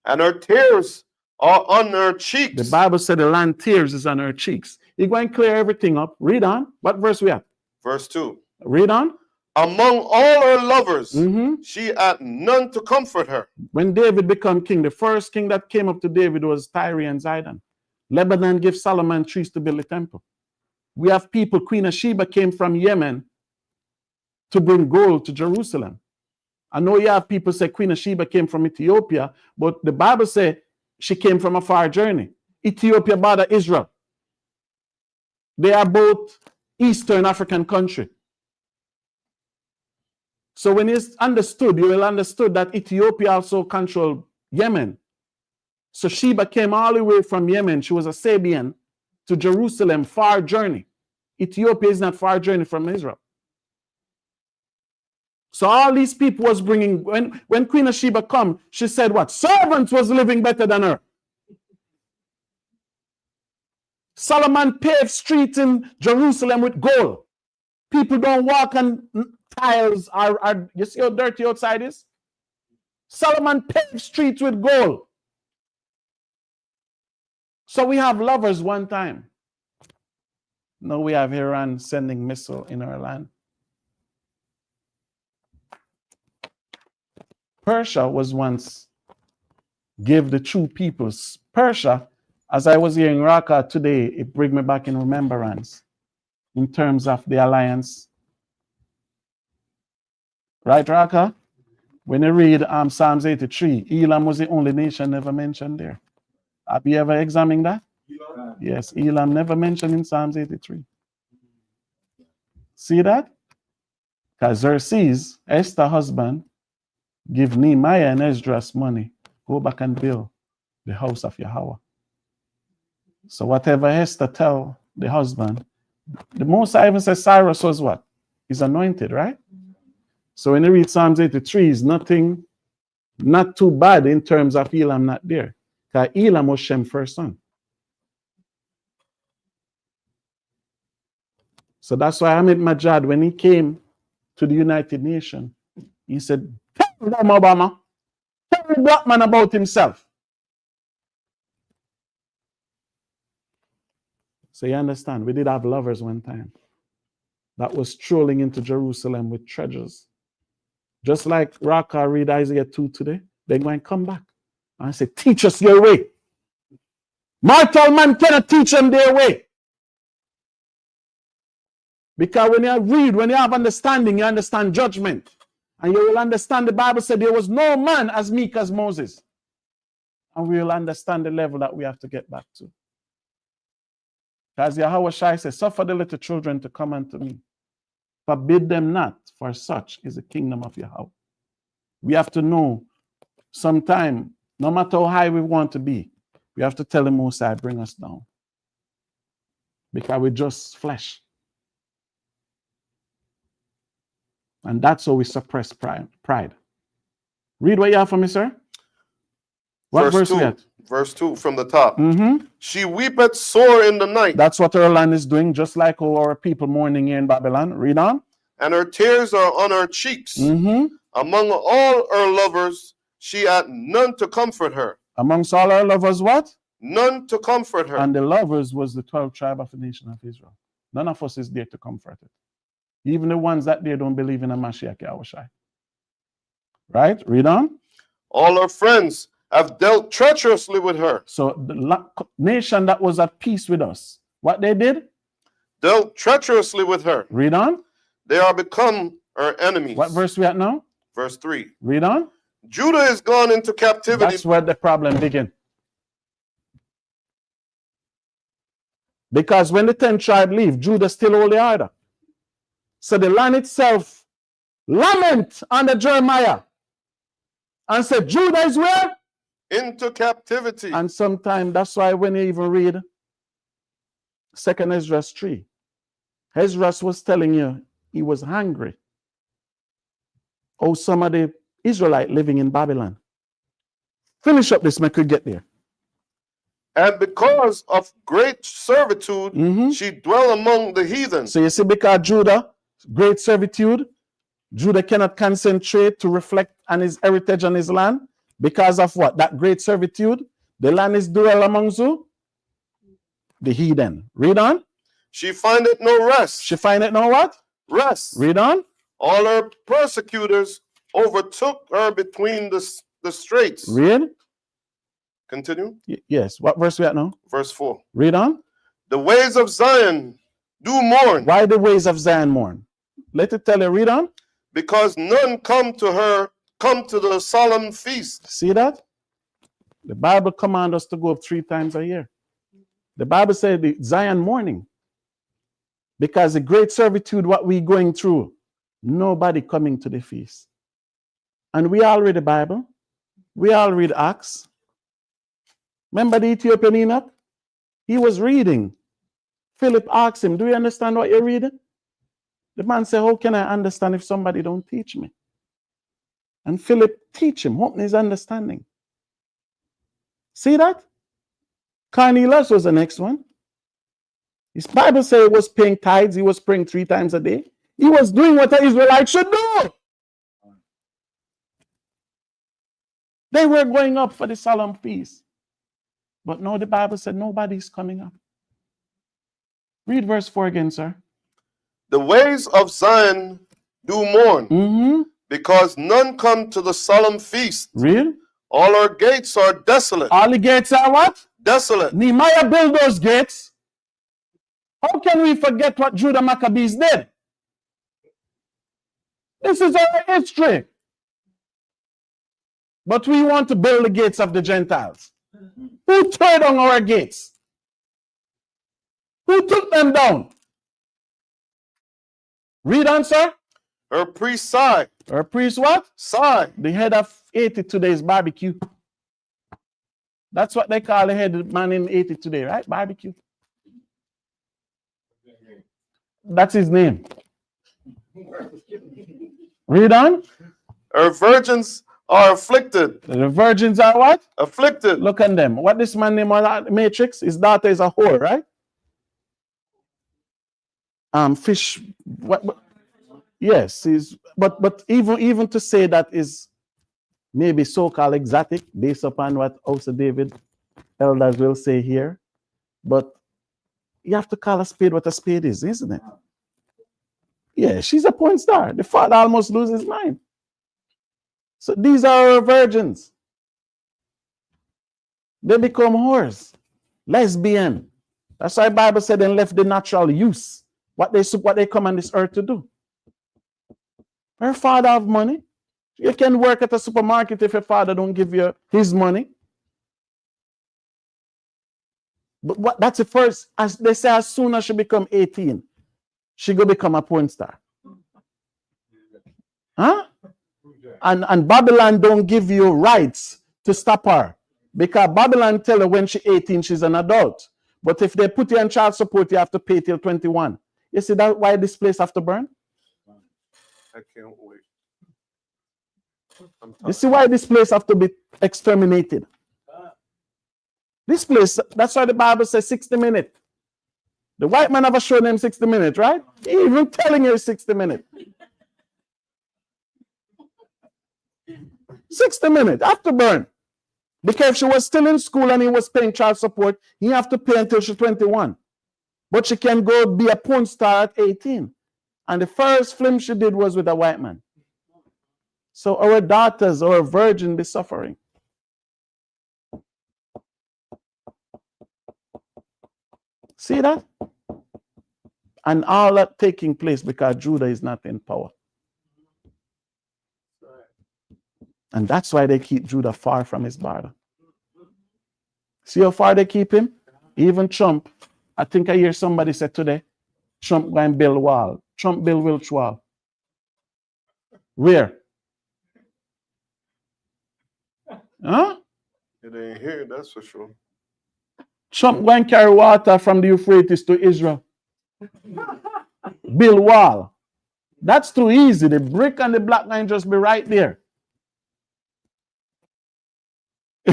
and her tears are on her cheeks. The Bible said the land tears is on her cheeks. You're going to clear everything up. Read on. What verse we have? Verse 2. Read on. Among all her lovers, Mm-hmm. she had none to comfort her. When David became king, the first king that came up to David was Tyre and Zidon. Lebanon gave Solomon trees to build a temple. We have people, Queen of Sheba came from Yemen to bring gold to Jerusalem. I know you have people say Queen of Sheba came from Ethiopia, but the Bible says she came from a far journey. Ethiopia border Israel. They are both Eastern African country. So when you understood, you will understood that Ethiopia also controlled Yemen. So Sheba came all the way from Yemen. She was a Sabian to Jerusalem, far journey. Ethiopia is not far journey from Israel. So all these people was bringing, when Queen of Sheba come, she said what? Servants was living better than her. Solomon paved streets in Jerusalem with gold. People don't walk on tiles. You see how dirty outside is? Solomon paved streets with gold. So we have lovers one time. Now we have Iran sending missile in our land. Persia was once gave the true peoples. Persia, as I was hearing Raka today, it brings me back in remembrance in terms of the alliance. Right, Raka? When you read Psalms 83, Elam was the only nation never mentioned there. Have you ever examined that? Yes, Elam never mentioned in Psalms 83. See that? Because Xerxes, Esther's husband, give Nehemiah and Esdras money. Go back and build the house of Yahweh. So whatever Esther tell the husband, the Most High even says Cyrus was what? He's anointed, right? So when you read Psalms 83, it's nothing, not too bad in terms of Elam not there. Because Elam was Shem's first son. So that's why Ahmed Majad, when he came to the United Nations, he said, tell them Obama, tell the black man about himself. So you understand, we did have lovers one time that was strolling into Jerusalem with treasures. Just like Raka read Isaiah 2 today, they're going to come back and say, teach us your way. Mortal man cannot teach them their way. Because when you read, when you have understanding, you understand judgment. And you will understand the Bible said there was no man as meek as Moses. And we will understand the level that we have to get back to. As Yahweh Shai says, suffer the little children to come unto me. Forbid them not, for such is the kingdom of Yahweh. We have to know sometime, no matter how high we want to be, we have to tell the Most High, bring us down. Because we're just flesh. And that's how we suppress pride. Read what you have for me, sir. What verse we at? Verse 2 from the top. Mm-hmm. She weepeth sore in the night. That's what our land is doing, just like our people mourning here in Babylon. Read on. And her tears are on her cheeks. Mm-hmm. Among all her lovers, she had none to comfort her. Amongst all her lovers, what? None to comfort her. And the lovers was the 12 tribe of the nation of Israel. None of us is there to comfort it. Even the ones that they don't believe in a Mashiach Yahushai. Right? Read on. All her friends have dealt treacherously with her. So the nation that was at peace with us, what they did? Dealt treacherously with her. Read on. They are become her enemies. What verse we at now? Verse 3. Read on. Judah is gone into captivity. That's where the problem begins. Because when the 10 tribe leave, Judah still hold the order. So the land itself lament under Jeremiah and said, Judah is where? Into captivity. And sometimes that's why when you even read 2nd Ezra 3, Ezra was telling you he was hungry. Oh, some of the Israelite living in Babylon. Finish up this, make we get there. And because of great servitude, she dwell among the heathen. So you see, because Judah, great servitude, Judah cannot concentrate to reflect on his heritage and his land. Because of what? That great servitude. The land is dwell amongst who? The heathen. Read on. She findeth no rest. She findeth no what? Rest. Read on. All her persecutors overtook her between the straits. Read. Continue. Yes. What verse we at now? Verse 4. Read on. The ways of Zion do mourn. Why the ways of Zion mourn? Let it tell you. Read on. Because none come to the solemn feast. See that? The Bible commands us to go up 3 times a year. The Bible said the Zion mourning. Because the great servitude, what we going through, nobody coming to the feast. And we all read the Bible. We all read Acts. Remember the Ethiopian Enoch? He was reading. Philip asked him, do you understand what you're reading? The man said, how can I understand if somebody don't teach me? And Philip teach him, open his understanding. See that? Cornelius was the next one. His Bible says he was paying tithes. He was praying 3 times a day. He was doing what an Israelite should do. They were going up for the solemn feast. But now the Bible said nobody's coming up. Read verse 4 again, sir. The ways of Zion do mourn, because none come to the solemn feast. Real? All our gates are desolate. All the gates are what? Desolate. Nehemiah built those gates. How can we forget what Judah Maccabees did? This is our history. But we want to build the gates of the Gentiles. Who tore down our gates? Who took them down? Read on, sir. Her priest sigh. Her priest what? Sigh. The head of 80 today is barbecue. That's what they call the head man in 80 today, right? Barbecue. That's his name. Read on. Her virgins are afflicted. The virgins are what? Afflicted. Look at them. What this man named on the Matrix? His daughter is a whore, right? Fish. What? Yes, but even to say that is maybe so-called exotic based upon what also David elders will say here. But you have to call a spade what a spade is, isn't it? Yeah, she's a porn star. The father almost loses his mind. So these are our virgins. They become whores, lesbian. That's why the Bible said they left the natural use. What they come on this earth to do. Her father have money. You can work at a supermarket if your father don't give you his money. But that's the first, as they say, as soon as she become 18, she go become a porn star. Huh? And Babylon don't give you rights to stop her. Because Babylon tell her when she's 18, she's an adult. But if they put you on child support, you have to pay till 21. You see that why this place have to burn? I can't wait. You see why this place have to be exterminated? This place, that's why the Bible says 60 minutes. The white man never showed them 60 minutes, right? He even telling you 60 minutes. 60 minutes, have to burn. Because if she was still in school and he was paying child support, he have to pay until she's 21. But she can go be a porn star at 18. And the first film she did was with a white man. So our daughters, our virgin, be suffering. See that? And all that taking place because Judah is not in power. And that's why they keep Judah far from his border. See how far they keep him? Even Trump, I think I hear somebody say today, Trump going to build a wall. Trump build which wall? Where? Huh? It ain't here, that's for sure. Trump going to carry water from the Euphrates to Israel. Build wall. That's too easy. The brick and the black line just be right there.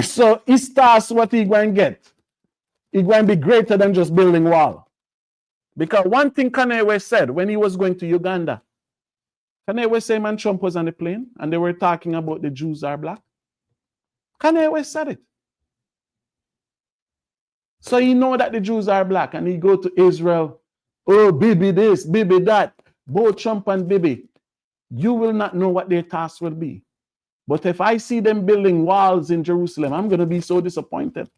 So his task, what he going to get? He going to be greater than just building wall. Because one thing Kanye West said when he was going to Uganda, Kanye West said, man, Trump was on the plane and they were talking about the Jews are black. Kanye West said it. So he know that the Jews are black and he go to Israel. Oh, Bibi this, Bibi that. Both Trump and Bibi. You will not know what their task will be. But if I see them building walls in Jerusalem, I'm going to be so disappointed.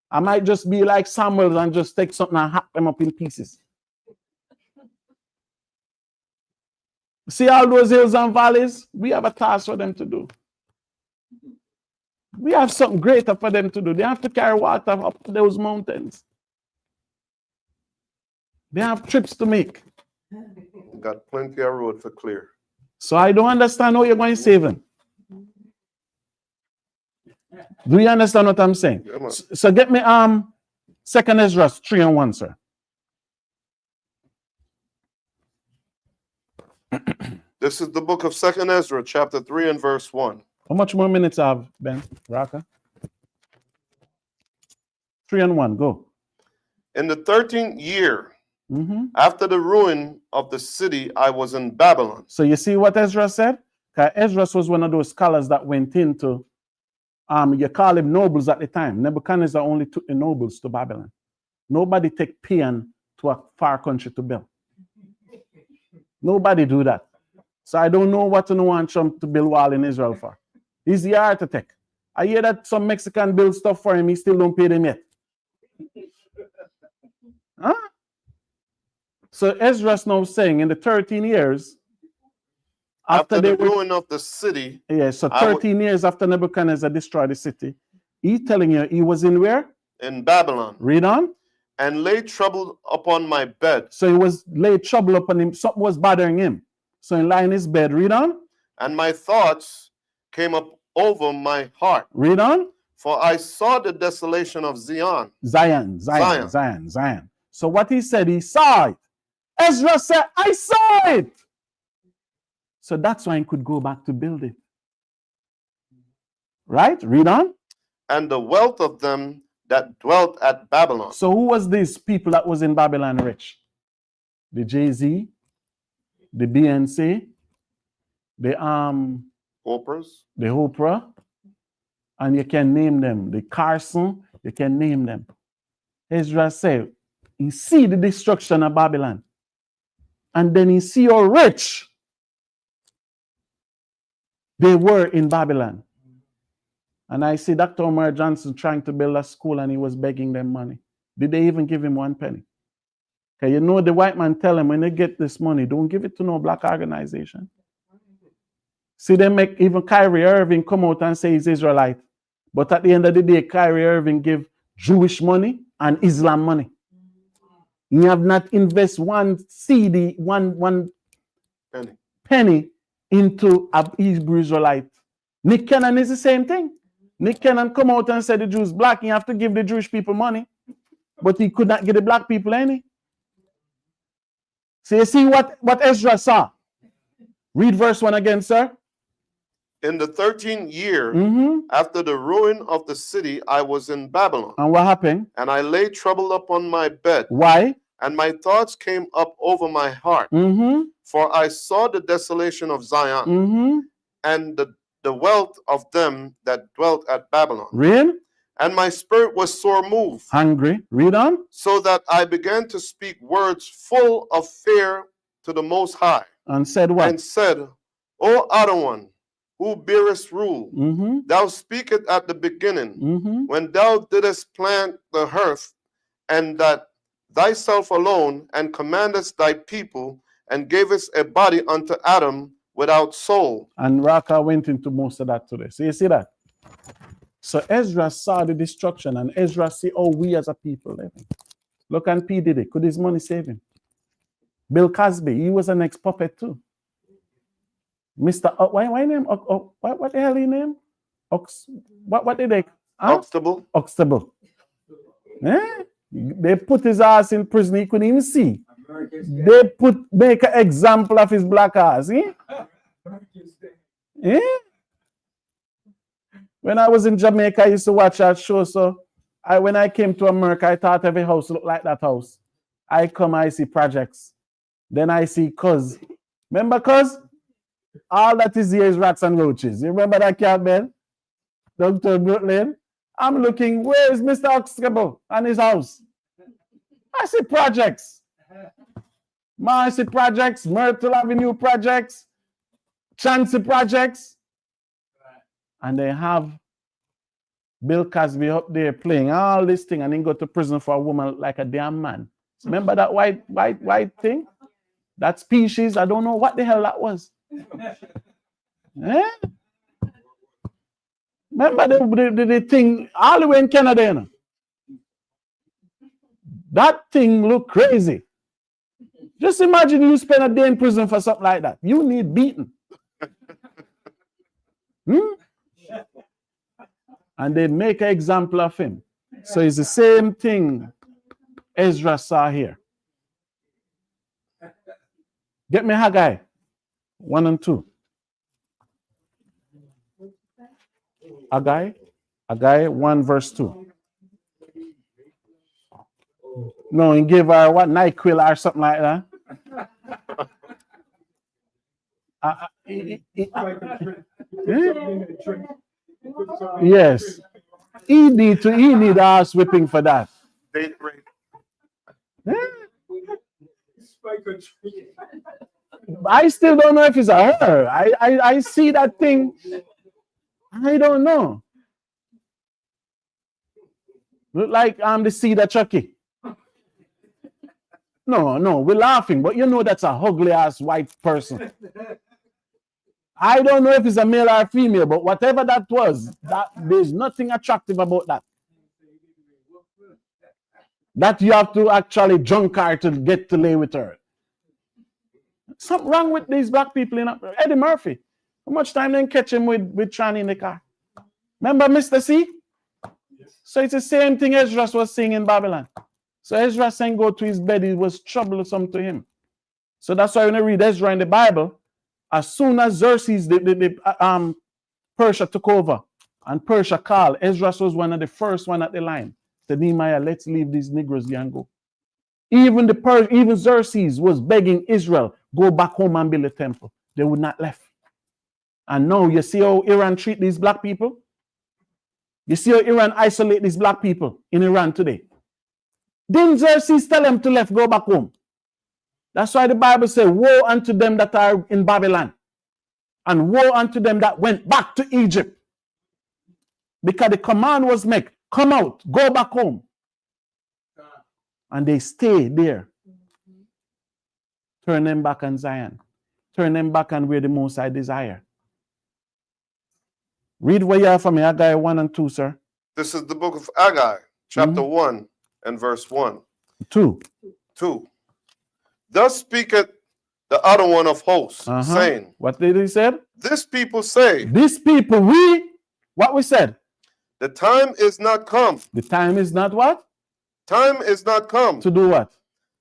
I might just be like Samuel and just take something and hack them up in pieces. See all those hills and valleys? We have a task for them to do. We have something greater for them to do. They have to carry water up those mountains. They have trips to make. Got plenty of road for clear. So I don't understand how you're going to save him. Do you understand what I'm saying? Yeah, So get me 2nd Ezra 3:1, sir. This is the book of 2nd Ezra, chapter 3 and verse 1. How much more minutes I have, Ben? Raka? 3:1, go. In the 13th year, after the ruin of the city, I was in Babylon. So you see what Ezra said? Ezra was one of those scholars that went into, you call him nobles at the time. Nebuchadnezzar only took the nobles to Babylon. Nobody take peon to a far country to build. Nobody do that. So I don't know what to want Trump to build wall in Israel for. He's the architect. I hear that some Mexican build stuff for him, he still don't pay them yet. Huh? So Ezra's now saying in the 13 years, after the ruin of the city. Yeah, so 13 years after Nebuchadnezzar destroyed the city, he's telling you he was in where? In Babylon. Read on. And lay trouble upon my bed. So he was laid trouble upon him. Something was bothering him. So he lay in his bed. Read on. And my thoughts came up over my heart. Read on. For I saw the desolation of Zion. Zion. So what he said, he saw it. Ezra said, I saw it. So that's why he could go back to build it. Right? Read on. And the wealth of them that dwelt at Babylon. So who was these people that was in Babylon rich? The Jay-Z, the BNC, the Oprah, and you can name them. The Carson, you can name them. Ezra said, he see the destruction of Babylon. And then he see how rich they were in Babylon. And I see Dr. Omar Johnson trying to build a school and he was begging them money. Did they even give him 1 penny? Okay, you know the white man tell him when they get this money, don't give it to no black organization. See, they make even Kyrie Irving come out and say he's Israelite. But at the end of the day, Kyrie Irving give Jewish money and Islam money. You have not invest one penny into a Hebrew Israelite. Nick Cannon is the same thing. Nick Cannon come out and said the Jews black, you have to give the Jewish people money. But he could not give the black people any. So you see what Ezra saw. Read verse 1 again, sir. In the 13th year, after the ruin of the city, I was in Babylon. And what happened? And I lay troubled upon my bed. Why? And my thoughts came up over my heart. For I saw the desolation of Zion, and the wealth of them that dwelt at Babylon. Read. And my spirit was sore moved. Hungry. Read on. So that I began to speak words full of fear to the Most High. And said what? And said, O Other One, who bearest rule, thou speakest at the beginning, when thou didst plant the earth, and that thyself alone, and commandest thy people, and gavest a body unto Adam without soul. And Raka went into most of that today. So you see that? So Ezra saw the destruction, and Ezra see, oh, we as a people living. Look, and P. Diddy, could his money save him? Bill Cosby, he was an ex-puppet too. Mr. Why name? What the hell he name? What did they? Huxtable. Huxtable. Eh? They put his ass in prison. He couldn't even see. They make an example of his black ass. Eh? Eh? When I was in Jamaica, I used to watch that show. So when I came to America, I thought every house looked like that house. I come, I see projects. Then I see Cuz. Remember Cuz? All that is here is rats and roaches. You remember that cat, Ben? Dr. Brooklyn? I'm looking, where is Mr. Huxtable and his house? I see projects. I see projects, Myrtle Avenue projects, Chancey projects. And they have Bill Cosby up there playing all this thing and then go to prison for a woman like a damn man. Remember that white thing? That species, I don't know what the hell that was. Eh? Remember the thing all the way in Canada, you know? That thing looked crazy. Just imagine you spend a day in prison for something like that. You need beaten. And they make an example of him. So it's the same thing Ezra saw here. Get me Haggai 1 and 2. Haggai 1 verse 2. No, he gave her what, NyQuil or something like that. Yes. He need ass whipping for that. Date rape. I still don't know if it's a her. I see that thing. I don't know. Look like I'm the seed of Chucky. No, we're laughing, but you know that's a ugly ass white person. I don't know if it's a male or a female, but whatever that was, there's nothing attractive about that. That you have to actually drunk her to get to lay with her. Something wrong with these black people in Eddie Murphy. How much time they catch him with Tranny in the car? Remember Mr. C? So it's the same thing Ezra was saying in Babylon. So Ezra saying go to his bed, it was troublesome to him. So that's why when I read Ezra in the Bible, as soon as Xerxes, Persia took over and Persia called, Ezra was one of the first one at the line. Said, Nehemiah, let's leave these Negroes here and go. Even Xerxes was begging Israel, go back home and build a temple. They would not left. And now you see how Iran treat these black people? You see how Iran isolate these black people in Iran today? Didn't Xerxes tell them to go back home? That's why the Bible says, woe unto them that are in Babylon, and woe unto them that went back to Egypt. Because the command was made, come out, go back home. And they stay there. Turn them back on Zion. Turn them back on where the Most High desire. Read what you have for me, Haggai 1 and 2, sir. This is the book of Haggai, chapter 1 and verse 1. 2. Thus speaketh the other one of hosts, saying, what did he say? This people say, this people, what we said? The time is not come. The time is not what? Time is not come. To do what?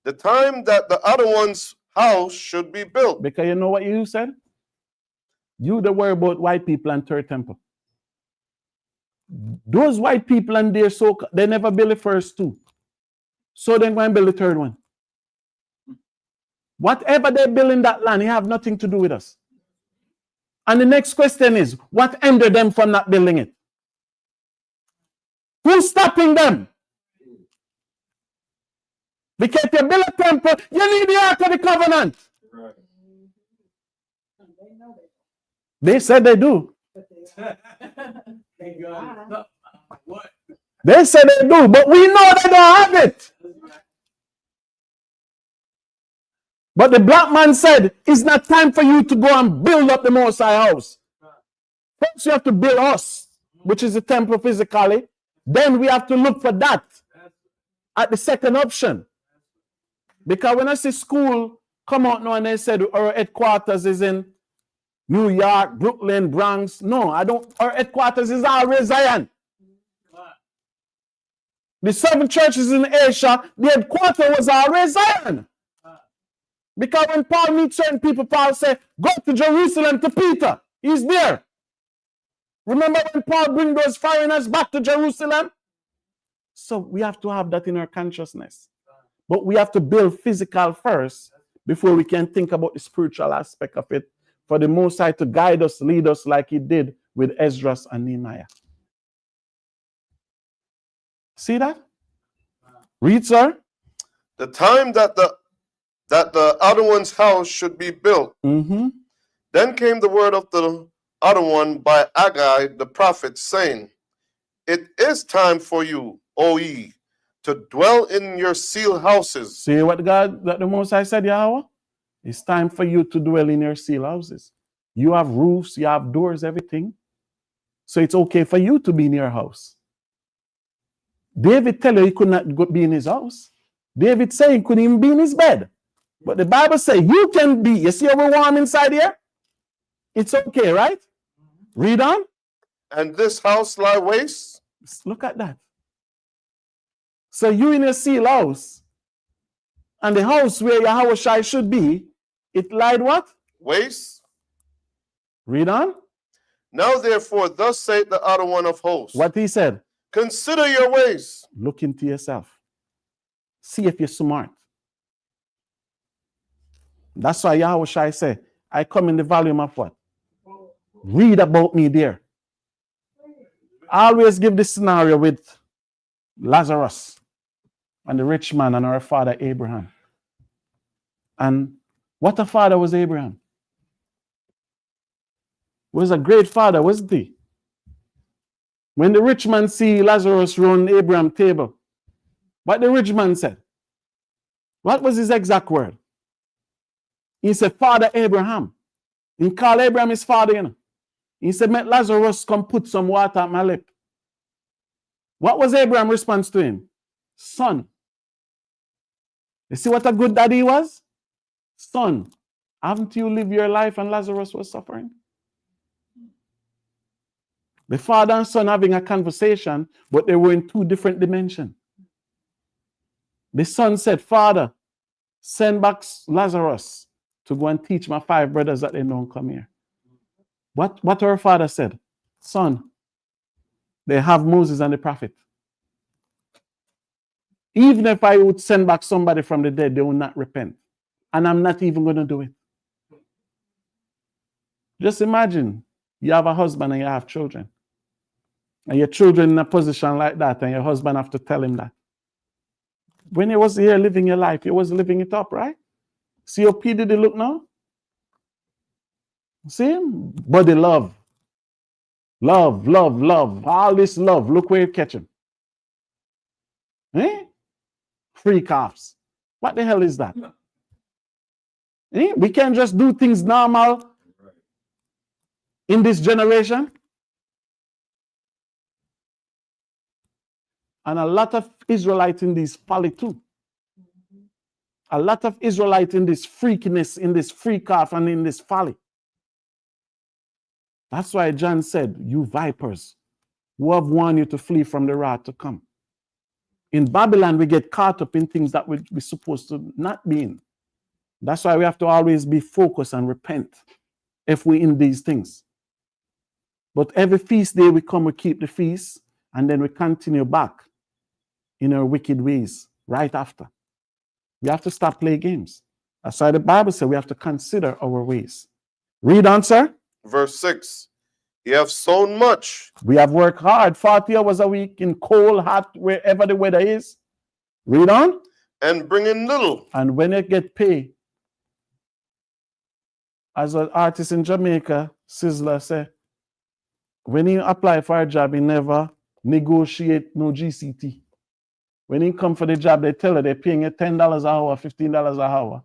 The time that the other one's house should be built. Because you know what you said? You don't worry about white people and third temple. Those white people and their they never build the first two. So then go and build the third one. Whatever they build in that land, it have nothing to do with us. And the next question is, what hindered them from not building it? Who's stopping them? Because if you build a temple, you need the Ark of the Covenant. Right. They said they do. They said they do, but we know they don't have it. But the black man said, it's not time for you to go and build up the Most High house. First you have to build us, which is the temple physically. Then we have to look for that at the second option. Because when I see school come out now and they said our headquarters is in New York, Brooklyn, Bronx. No, I don't. Our headquarters is always Zion. The 7 churches in Asia, the headquarters was always Zion. Because when Paul meets certain people, Paul said, go to Jerusalem to Peter. He's there. Remember when Paul bring those foreigners back to Jerusalem? So we have to have that in our consciousness. But we have to build physical first before we can think about the spiritual aspect of it for the Most High to guide us, lead us like he did with Ezra and Nehemiah. See that? Read, sir. The time that the other one's house should be built. Then came the word of the other one by Haggai the prophet, saying, It is time for you, O ye, to dwell in your seal houses. See what the Most High said, Yahweh? It's time for you to dwell in your seal houses. You have roofs, you have doors, everything. So it's okay for you to be in your house. David tell you he could not be in his house. David said he couldn't even be in his bed. But the Bible says you can be. You see how we're warm inside here? It's okay, right? Read on. And this house lie waste? Look at that. So you in a seal house, and the house where Yahushua should be, it lied what? Waste. Read on. Now therefore, thus saith the other one of hosts. What he said? Consider your ways. Look into yourself. See if you're smart. That's why Yahushua say, I come in the volume of what? Read about me there. I always give this scenario with Lazarus and the rich man and our father Abraham. And what a father was Abraham. Was a great father, wasn't he? When the rich man see Lazarus run Abraham's table, what the rich man said? What was his exact word? He said, Father Abraham. He called Abraham his father, you know. He said, let Lazarus come put some water at my lip. What was Abraham's response to him? Son. You see what a good daddy he was? Son, haven't you lived your life and Lazarus was suffering? The father and son having a conversation, but they were in two different dimensions. The son said, Father, send back Lazarus to go and teach my 5 brothers that they don't come here. What our father said? Son, they have Moses and the prophet. Even if I would send back somebody from the dead, they will not repent. And I'm not even going to do it. Just imagine you have a husband and you have children. And your children in a position like that, and your husband have to tell him that. When he was here living your life, he was living it up, right? See how P did it look now? See him? Body love. Love, love, love. All this love. Look where you catch him. Eh? Free calves. What the hell is that? Eh? We can't just do things normal in this generation. And a lot of Israelites in this folly too. A lot of Israelites in this freakiness, in this freak off, and in this folly. That's why John said, you vipers, who have warned you to flee from the wrath to come. In Babylon, we get caught up in things that we're supposed to not be in. That's why we have to always be focused and repent if we're in these things. But every feast day we come, we keep the feast, and then we continue back in our wicked ways right after. We have to stop playing games. That's why the Bible says we have to consider our ways. Read on, sir. Verse 6. You have sown much. We have worked hard, 40 hours a week in cold, hot, wherever the weather is. Read on. And bring in little. And when you get paid, as an artist in Jamaica, Sizzler said, when he apply for a job, he never negotiate no GCT. When he come for the job, they tell her they're paying you $10 an hour, $15 an hour.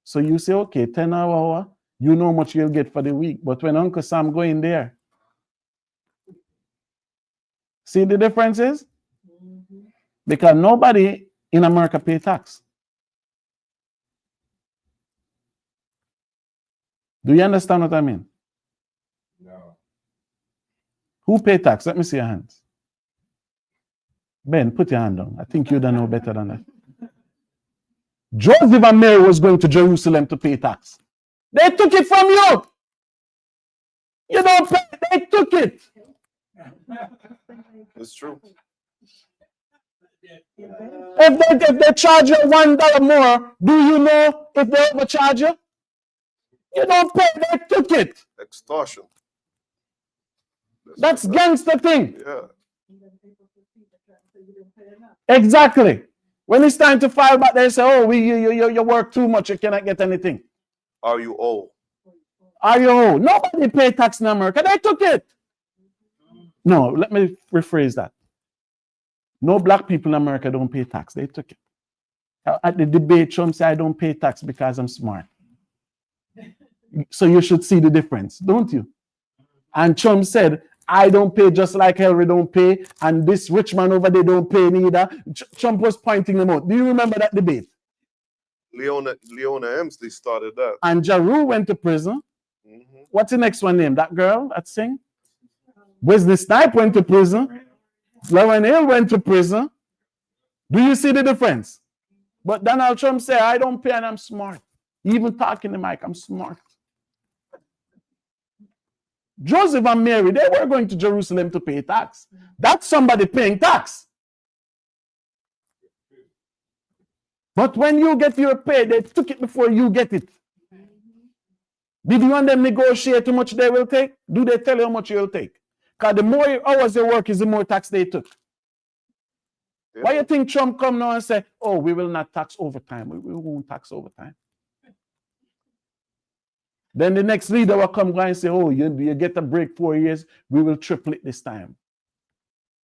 So you say, okay, 10 hour, you know how much you'll get for the week. But when Uncle Sam go in there, see the difference is? Because nobody in America pay tax. Do you understand what I mean? No. Who pay tax? Let me see your hands. Ben, put your hand down. I think you don't know better than that. Joseph and Mary was going to Jerusalem to pay tax. They took it from you. You don't pay, they took it. It's true. If they charge you $1 more, do you know if they overcharge you? You don't pay, they took it. Extortion. That's gangster thing. Yeah. Exactly. When it's time to file back, they say, oh, you work too much, you cannot get anything. Are you old? Are you old? Nobody pay tax in America. They took it. No, let me rephrase that. No black people in America don't pay tax. They took it. At the debate, Trump said, I don't pay tax because I'm smart. So you should see the difference, don't you? And Trump said, I don't pay just like Hillary don't pay, and this rich man over there don't pay neither. Trump was pointing them out. Do you remember that debate? Leona Emsley started that. And Jaru went to prison. Mhm. What's the next one name? That girl that sing? Wesley Snipe went to prison. Lauren Hill went to prison. Do you see the difference? But Donald Trump said, I don't pay and I'm smart. Even talking to Mike, I'm smart. Joseph and Mary, they were going to Jerusalem to pay tax. That's somebody paying tax. But when you get your pay, they took it before you get it. Did you want them negotiate how much they will take? Do they tell you how much you'll take? Because the more hours they work is the more tax they took. Yeah. Why you think Trump come now and say, oh, we will not tax overtime. We won't tax overtime. Then the next leader will come and say, oh, you get a break 4 years, we will triple it this time.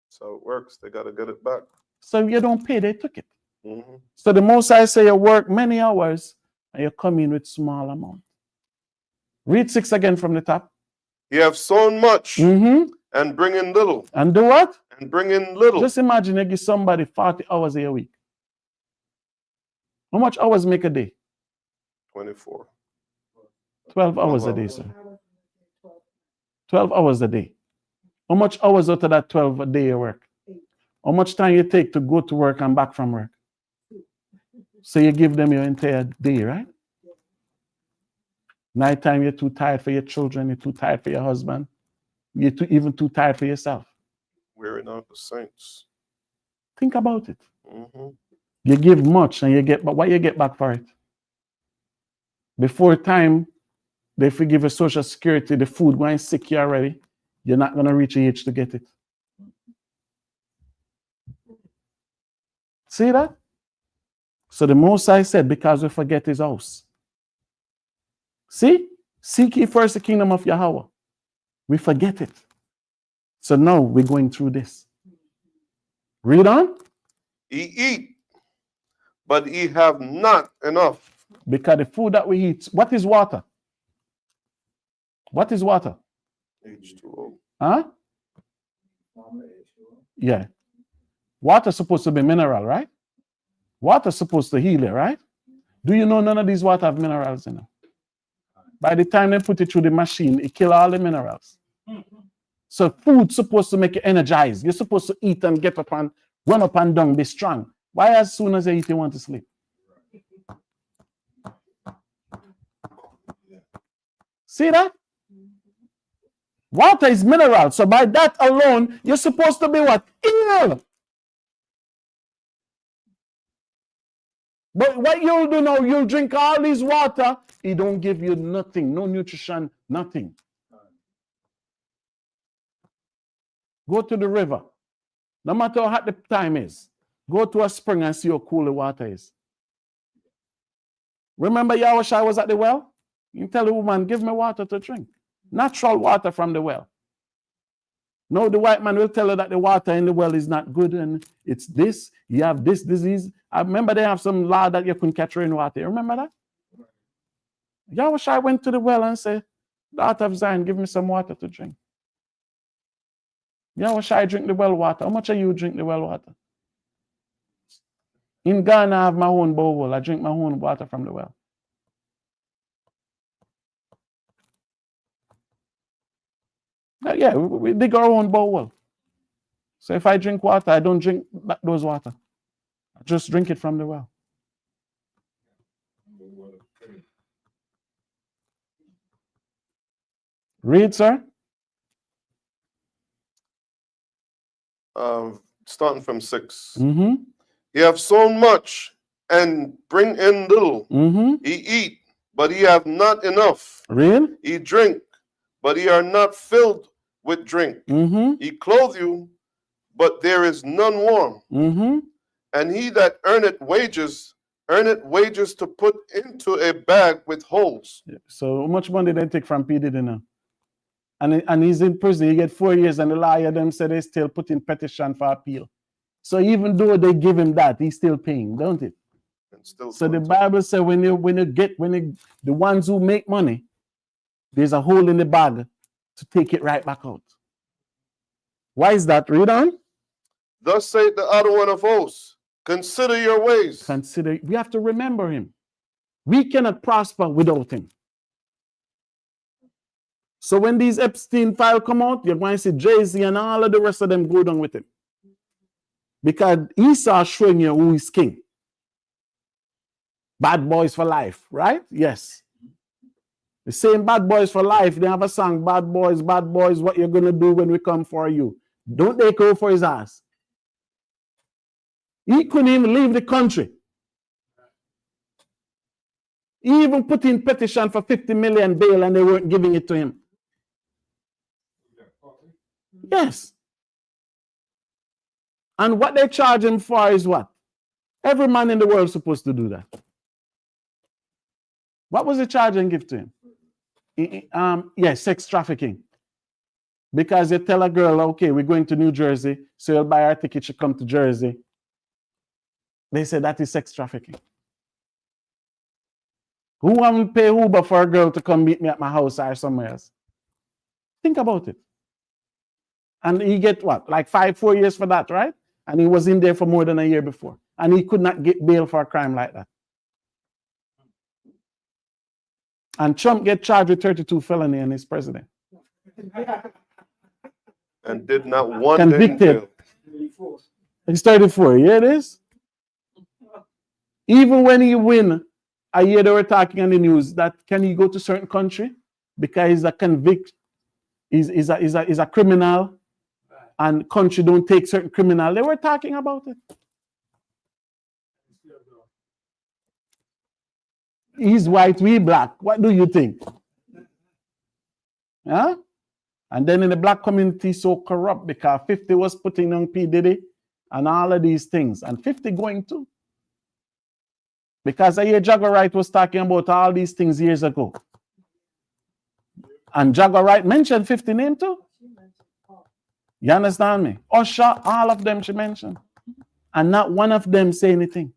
So it works. They got to get it back. So you don't pay, they took it. Mhm. So the most I say you work many hours and you come in with small amount. Read 6 again from the top. You have sown much and bring in little. And do what? And bring in little. Just imagine you give somebody 40 hours a week. How much hours make a day? 24. 12 hours a day, sir. 12 hours a day. How much hours out of that 12 a day you work? How much time you take to go to work and back from work? So you give them your entire day, right? Nighttime, you're too tired for your children, you're too tired for your husband, you're even too tired for yourself. Wearing out the saints. Think about it. Mhm. You give much and you get, but what you get back for it? Before time, they forgive you Social Security, the food going sick you already, you're not going to reach the age to get it. See that? So the Most High said, because we forget his house. See? Seek ye first the kingdom of Yahweh. We forget it. So now we're going through this. Read on. Ye eat, but ye have not enough. Because the food that we eat, what is water? What is water? H2O. Huh? Yeah. Water's supposed to be mineral, right? Water's supposed to heal you, right? Do you know none of these water have minerals in them? By the time they put it through the machine, it kills all the minerals. So food's supposed to make you energized. You're supposed to eat and get up and run up and down, be strong. Why as soon as you eat, you want to sleep? See that? Water is mineral. So by that alone, you're supposed to be what? Ill. But what you'll do now, you'll drink all this water, it don't give you nothing, no nutrition, nothing. Go to the river. No matter how hot the time is, go to a spring and see how cool the water is. Remember Yahushua was at the well? You tell the woman, give me water to drink. Natural water from the well. No, the white man will tell her that the water in the well is not good and it's this, you have this disease. I remember they have some law that you couldn't catch rainwater. You remember that? Yahushua went to the well and said, daughter of Zion, give me some water to drink. Yahushua drink the well water. How much are you drink the well water? In Ghana, I have my own bowl. I drink my own water from the well. Yeah, we dig our own bowl. So if I drink water, I don't drink those water. I just drink it from the well. Read, sir. Starting from 6. Mm-hmm. Ye have sown much and bring in little. Mm-hmm. Ye eat, but ye have not enough. Read. Ye drink, but ye are not filled with drink. Mm-hmm. Ye clothe you, but there is none warm. Mm-hmm. And he that earneth wages to put into a bag with holes. So how much money they take from P. Diddy now? And he's in prison. He get 4 years, and the lawyer them say they still put in petition for appeal. So even though they give him that, he's still paying, don't it? And still So the Bible says the ones who make money, there's a hole in the bag to take it right back out. Why is that? Read on. Thus saith the other one of hosts, consider your ways. We have to remember him. We cannot prosper without him. So when these Epstein files come out, you're going to see Jay-Z and all of the rest of them go down with him. Because Esau showing you who is king. Bad boys for life, right? Yes. The same bad boys for life. They have a song, bad boys, what you're going to do when we come for you. Don't they go for his ass? He couldn't even leave the country. He even put in petition for 50 million bail and they weren't giving it to him. Yes. And what they charge him for is what? Every man in the world is supposed to do that. What was the charge and give to him? Yes, sex trafficking. Because they tell a girl, okay, we're going to New Jersey, so you'll buy her ticket, she come to Jersey. They say that is sex trafficking. Who will pay Uber for a girl to come meet me at my house or somewhere else? Think about it. And he get what? Like 4 years for that, right? And he was in there for more than a year before. And he could not get bail for a crime like that. And Trump get charged with 32 felony and he's president. And did not one convicted. He's 34. Yeah, it is. Even when he win, I hear they were talking on the news that can he go to certain country because he's a convict, he's a criminal, and country don't take certain criminal. They were talking about it. He's white, we black. What do you think? Huh? And then in the black community, so corrupt because 50 was putting on P. Diddy and all of these things, and 50 going too. Because I hear Jagger Wright was talking about all these things years ago. And Jagger Wright mentioned 50 name too. You understand me? Usher, all of them she mentioned. And not one of them say anything.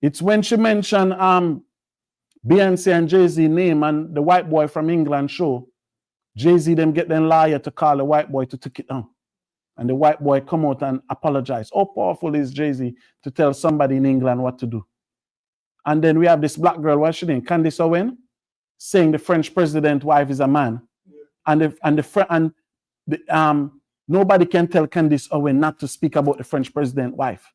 It's when she mentioned Beyonce and Jay-Z name and the white boy from England show, Jay-Z them get them lawyer to call the white boy to take it down. And the white boy come out and apologize. How powerful is Jay-Z to tell somebody in England what to do? And then we have this black girl, what's she name? Candace Owen, saying the French president wife is a man. Yeah. Nobody can tell Candace Owen not to speak about the French president wife.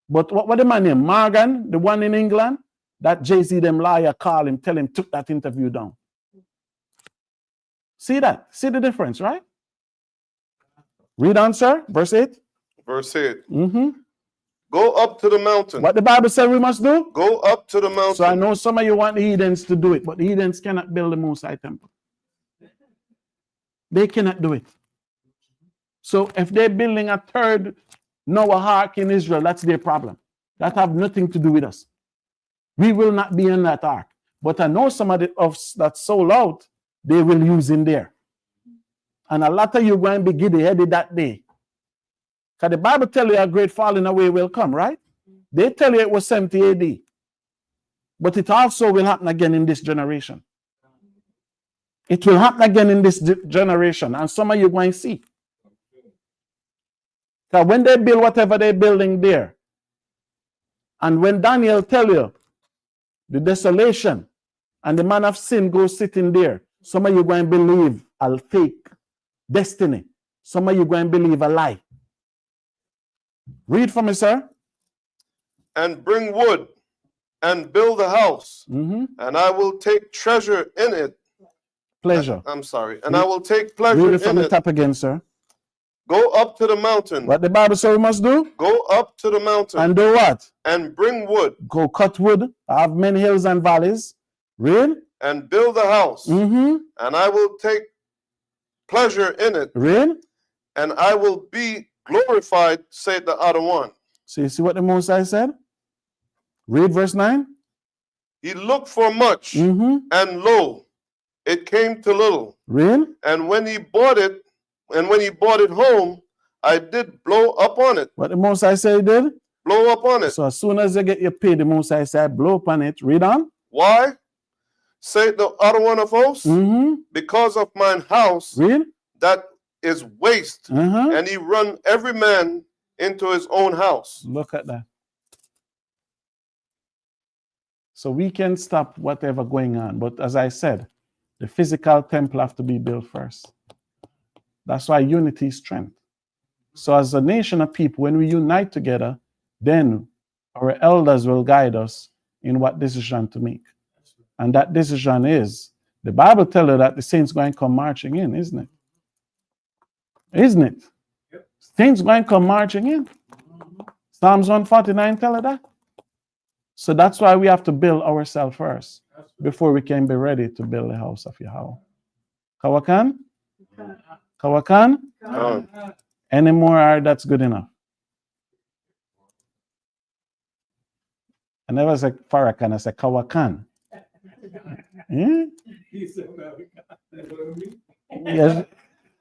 But what the man name? Morgan, the one in England, that Jay-Z them lawyer call him, tell him took that interview down. See that? See the difference, right? Read on, sir. Verse 8. Verse 8. Mm-hmm. Go up to the mountain. What the Bible said we must do? Go up to the mountain. So I know some of you want the heathens to do it, but the heathens cannot build the Most High temple. They cannot do it. So if they're building a third Noah ark in Israel, that's their problem. That have nothing to do with us. We will not be in that ark. But I know some of the us that sold out, they will use in there. And a lot of you going to be giddy-headed that day. Because the Bible tells you a great falling away will come, right? They tell you it was 70 AD. But it also will happen again in this generation. It will happen again in this generation. And some of you going to see. Because when they build whatever they're building there, and when Daniel tell you the desolation and the man of sin goes sitting there, some of you going to believe a fake destiny. Some of you going to believe a lie. Read for me, sir. And bring wood and build a house, Mm-hmm. and I will take treasure in it. Pleasure. I'm sorry. And I will take pleasure Read it from in the it. top again, sir. Go up to the mountain. What the Bible says we must do? Go up to the mountain. And do what? And bring wood. Go cut wood. I have many hills and valleys. Read. And build a house. Mm-hmm. And I will take pleasure in it. Read. And I will be glorified, said the other one. So you see what the Most High said? Read verse 9. He looked for much, Mm-hmm. and lo, it came to little. Read. And when he bought it home, I did blow up on it. What the Most High said he did? Blow up on it. So as soon as you get your pay, the Most High said, blow up on it. Read on. Why? Said the other one of hosts, Mm-hmm. because of mine house Read. that is waste, Uh-huh. and he run every man into his own house. Look at that. So we can stop whatever going on. But as I said, the physical temple have to be built first. That's why unity is strength. So as a nation of people, when we unite together, then our elders will guide us in what decision to make. And that decision is, the Bible tells us that the saints going to come marching in, isn't it? Isn't it? Yep. Saints going to come marching in. Psalms 149 tell us that. So that's why we have to build ourselves first before we can be ready to build the house of Yahweh. Kawakan? Kawakan? Any more, that's good enough. I never said Farrakhan, I said Kawakan. Yeah? Yes,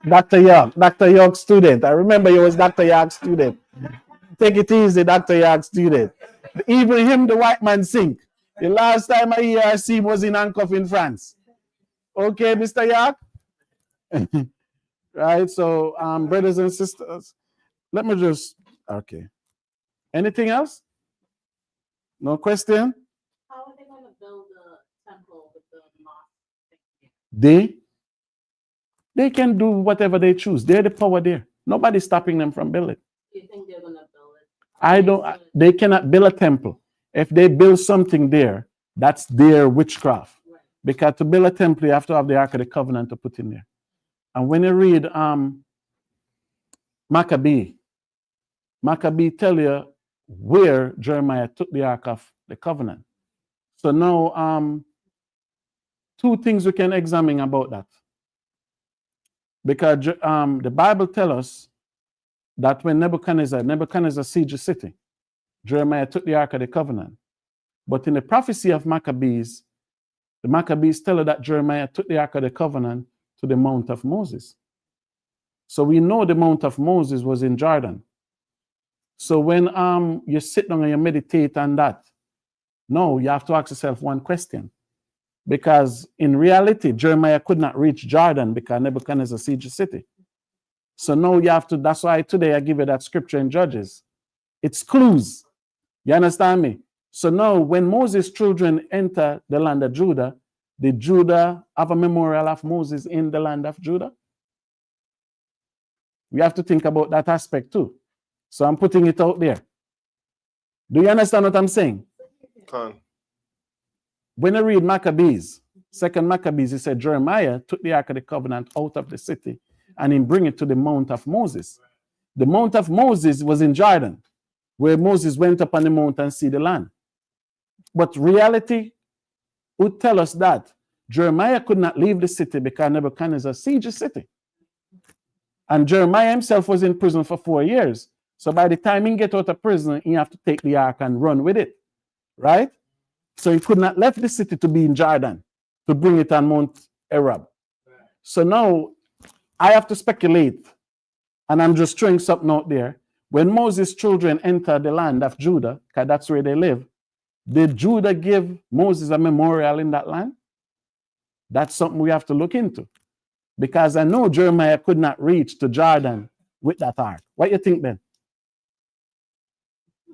Dr. York student. I remember you was Dr. York student. Take it easy, Dr. York student. Even him, the white man sing. The last time I hear him was in Ancoff in France. Okay, Mr. York? Right, so brothers and sisters, let me just, okay. Anything else? No question? How are they going to build the temple with the mosque? They can do whatever they choose. They're the power there. Nobody's stopping them from building. Do you think they're going to build it? They cannot build a temple. If they build something there, that's their witchcraft. Right. Because to build a temple, you have to have the Ark of the Covenant to put in there. And when you read Maccabee tell you where Jeremiah took the Ark of the Covenant. So now, two things we can examine about that. Because the Bible tells us that when Nebuchadnezzar sieged the city, Jeremiah took the Ark of the Covenant. But in the prophecy of Maccabees, the Maccabees tell us that Jeremiah took the Ark of the Covenant to the Mount of Moses. So we know the Mount of Moses was in Jordan. So when you sit down and you meditate on that, no, you have to ask yourself one question. Because in reality, Jeremiah could not reach Jordan because Nebuchadnezzar sieged the city. So now you have to, that's why today I give you that scripture in Judges. It's clues. You understand me? So now when Moses' children enter the land of Judah, did Judah have a memorial of Moses in the land of Judah? We have to think about that aspect too. So I'm putting it out there. Do you understand what I'm saying? When I read Maccabees, 2 Maccabees, it said Jeremiah took the Ark of the Covenant out of the city and he bring it to the Mount of Moses. The Mount of Moses was in Jordan, where Moses went up on the mount and see the land. But reality would tell us that Jeremiah could not leave the city because Nebuchadnezzar sieged the city. And Jeremiah himself was in prison for 4 years. So by the time he get out of prison, he have to take the ark and run with it, right? So he could not left the city to be in Jordan, to bring it on Mount Arab. So now I have to speculate, and I'm just throwing something out there. When Moses' children entered the land of Judah, because that's where they live, did Judah give Moses a memorial in that land? That's something we have to look into. Because I know Jeremiah could not reach to Jordan with that ark. What do you think, Ben?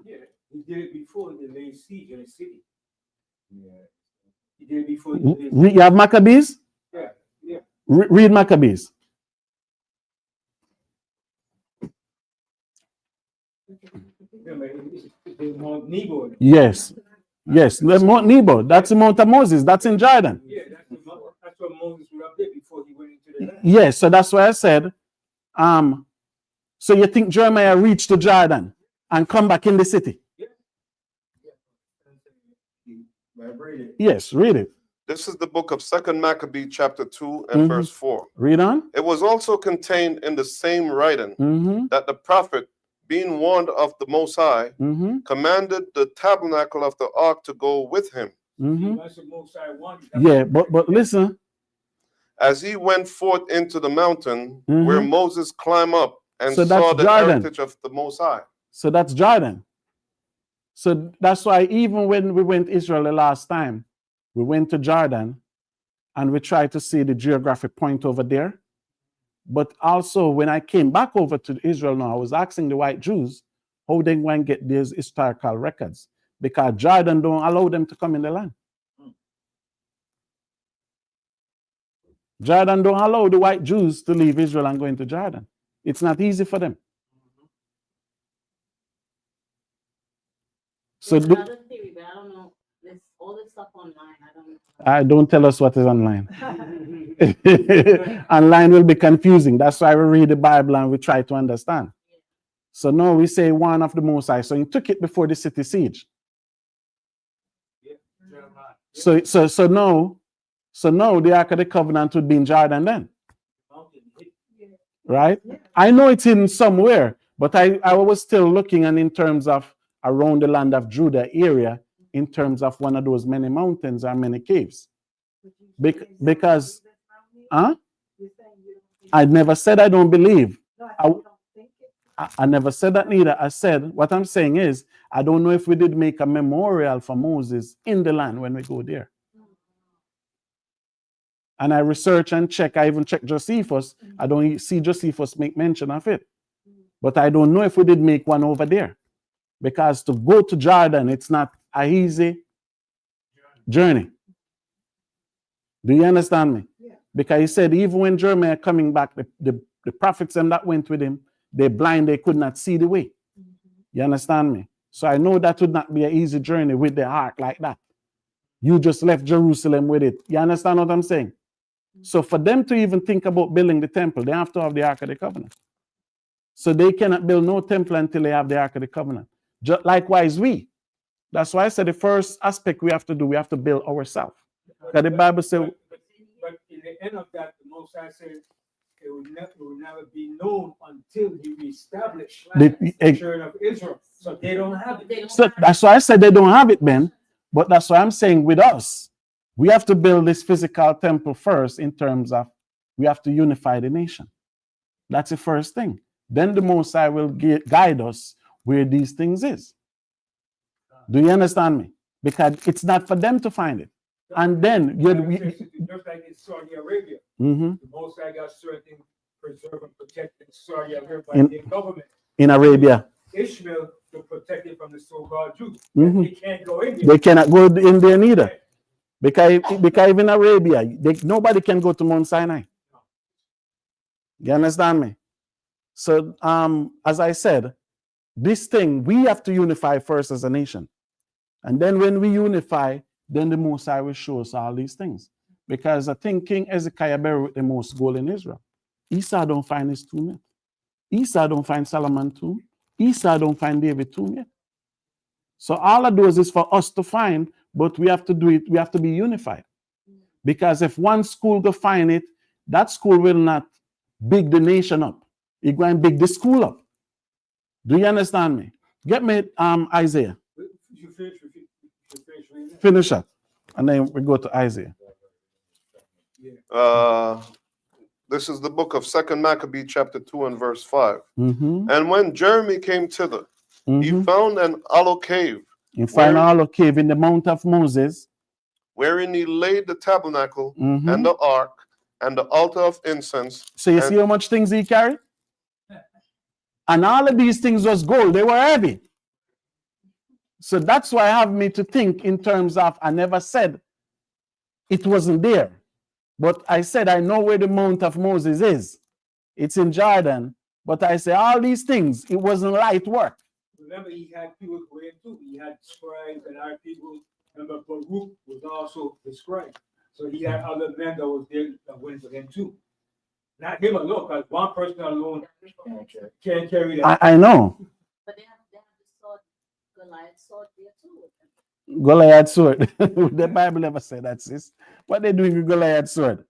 Yeah, he did it before the laid siege in the city. Yeah. He did it before the laid siege. You have Maccabees? Yeah, yeah. Read Maccabees. Mount Nebo. Yes. Yes. The Mount Nebo. That's the Mount of Moses. That's in Jordan. Yeah, that's what Moses was up there before he went into the land. Yes. So that's why I said, so you think Jeremiah reached to Jordan and come back in the city? Yes, read it. This is the book of 2 Maccabee, chapter 2 and verse 4. Read on. It was also contained in the same writing that the prophet, being warned of the Most High, commanded the tabernacle of the ark to go with him. Yeah, but listen. As he went forth into the mountain where Moses climbed up and So that's saw the Jordan. heritage of the Most High. So that's Jordan. So that's why even when we went to Israel the last time, we went to Jordan and we tried to see the geographic point over there. But also when I came back over to Israel now, I was asking the white Jews how they want to get these historical records. because Jordan don't allow them to come in the land. Jordan don't allow the white Jews to leave Israel and go into Jordan. It's not easy for them. So There's another theory, but I don't know. There's all this stuff online. I don't know. don't tell us what is online. Online will be confusing. That's why we read the Bible and we try to understand. So now we say one of the Most High. So he took it before the city siege. So now the Ark of the Covenant would be in Jordan then. Right? I know it's in somewhere, but I was still looking, and in terms of around the land of Judah area, in terms of one of those many mountains or many caves. Because I never said I don't believe. I never said that neither. I said, what I'm saying is, I don't know if we did make a memorial for Moses in the land when we go there. And I research and check. I even check Josephus. I don't see Josephus make mention of it. But I don't know if we did make one over there. Because to go to Jordan, it's not an easy journey. Do you understand me? Yeah. Because he said, even when Jeremiah coming back, the prophets and that went with him, they're blind, they could not see the way. You understand me? So I know that would not be an easy journey with the ark like that. You just left Jerusalem with it. You understand what I'm saying? So for them to even think about building the temple, they have to have the Ark of the Covenant. So they cannot build no temple until they have the Ark of the Covenant. Likewise, we. That's why I said the first aspect we have to do, we have to build ourselves. Because the Bible says... But in the end of that, the Most High said it will never be known until he reestablished the children of Israel. So they don't have it. So that's why I said they don't have it, Ben. But that's why I'm saying with us, we have to build this physical temple first in terms of we have to unify the nation. That's the first thing. Then the Most High will guide us where these things is. Do you understand me? Because it's not for them to find it. And then just like in Saudi Arabia, the Most High got certain preserve and protect in Saudi Arabia by the government. In Arabia. Ishmael to protect it from the so-called Jews. They can't go in there. They cannot go in there neither. Because in Arabia, nobody can go to Mount Sinai. You understand me? So, as I said, this thing, we have to unify first as a nation. And then when we unify, then the Most High will show us all these things. Because I think King Hezekiah buried with the most gold in Israel. Esau don't find his tomb yet. Esau don't find Solomon's tomb. Esau don't find David's tomb yet. So all of those is for us to find, but we have to do it, we have to be unified. Because if one school go find it, that school will not big the nation up. It going to big the school up. Do you understand me? Get me Isaiah. Finish up. And then we go to Isaiah. This is the book of 2nd Maccabee, chapter 2 and verse 5. And when Jeremy came thither, he found an hollow cave. You find a hollow cave in the Mount of Moses, wherein he laid the tabernacle and the ark and the altar of incense. So you see how much things he carried? And all of these things was gold. They were heavy. So that's why I have me to think in terms of, I never said it wasn't there. But I said, I know where the Mount of Moses is. It's in Jordan. But I say all these things, it wasn't light work. Remember, he had people going too. He had scribes and other people. Remember, Baruch was also the scribe. So he had other men that was there that went to him too. Not him alone, because one person alone can't carry that. I know. But they have the sword, Goliath's sword there too. Goliath's sword. The Bible never said that, sis. What they doing with Goliath's sword?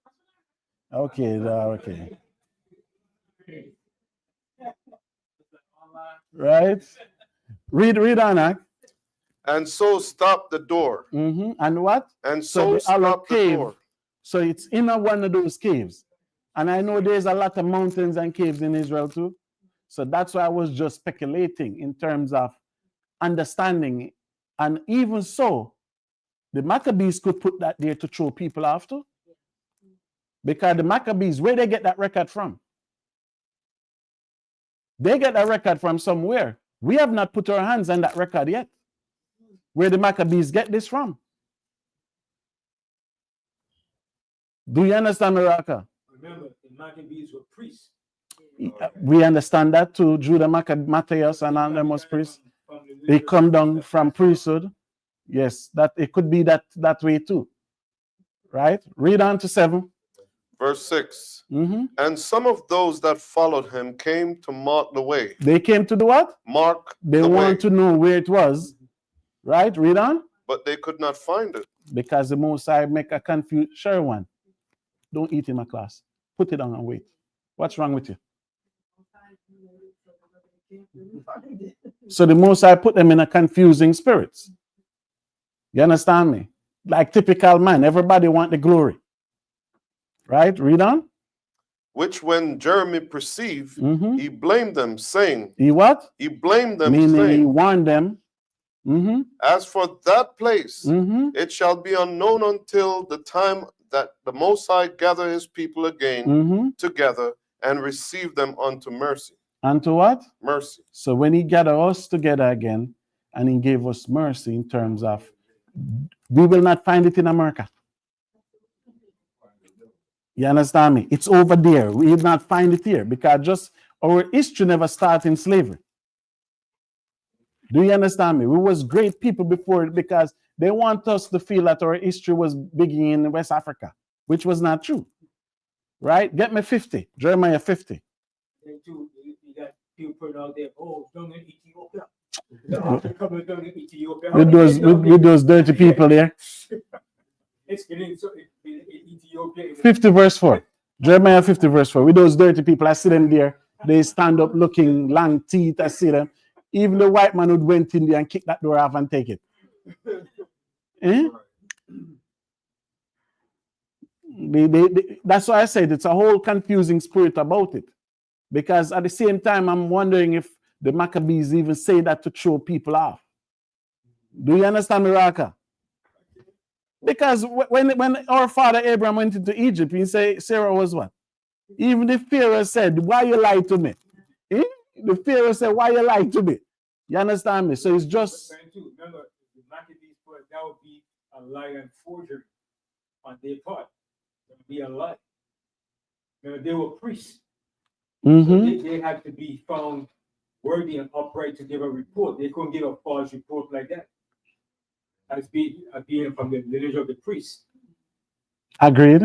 Okay, okay. Right? Read on. And so stop the door. And what? And so stop the door. So it's in one of those caves. And I know there's a lot of mountains and caves in Israel too. So that's why I was just speculating in terms of understanding. And even so, the Maccabees could put that there to throw people after. Because the Maccabees, where they get that record from? They get that record from somewhere. We have not put our hands on that record yet. where the Maccabees get this from. Do you understand, Raka? Remember, the Maccabees were priests. We understand that too. Judah, Matthias, and all them was priests. They come down from priesthood. Yes, that it could be that way too. Right? Read on to 7. Verse 6. Mm-hmm. And some of those that followed him came to mark the way. They came to do what? Mark They the want way. to know where it was. Right? Read on. But they could not find it. Because the Most High make a confused. Sure one. Don't eat in my class. Put it down and wait. What's wrong with you? So the Most High put them in a confusing spirits. You understand me? Like typical man. Everybody want the glory. Right? Read on. Which when Jeremy perceived, Mm-hmm. he blamed them, saying, He what? he blamed them, Meaning he saying, warned them. Mm-hmm. as for that place, Mm-hmm. it shall be unknown until the time that the Most High gather his people again Mm-hmm. together and receive them unto mercy. And to what? Mercy. So when he gathered us together again and he gave us mercy in terms of, we will not find it in America. You understand me? It's over there. We will not find it here because just our history never started in slavery. Do you understand me? We was great people before it because they want us to feel that our history was beginning in West Africa, which was not true. Right? Get me 50. Jeremiah 50. Then too, you got people putting out there, oh, down in Ethiopia. The Africa down in Ethiopia. With those dirty people there. It's getting so in Ethiopia. 50 verse 4. Jeremiah 50 verse 4. With those dirty people, I see them there. They stand up looking long teeth. I see them. Even the white man who went in there and kick that door off and take it. Eh? That's why I said it's a whole confusing spirit about it. Because at the same time, I'm wondering if the Maccabees even say that to throw people off. Do you understand, Miraka? Because when our father Abraham went into Egypt, he said Sarah was what? Even the Pharaoh said, why you lie to me? Eh? The Pharaoh said, why you lie to me? You understand me? So it's just... Remember, the Maccabees put that would be a lie and forgery on their part. It would be a lie. Remember, they were priests. Mm-hmm. So they had to be found worthy and upright to give a report. They couldn't give a false report like that. As being from the lineage of the priests. Agreed.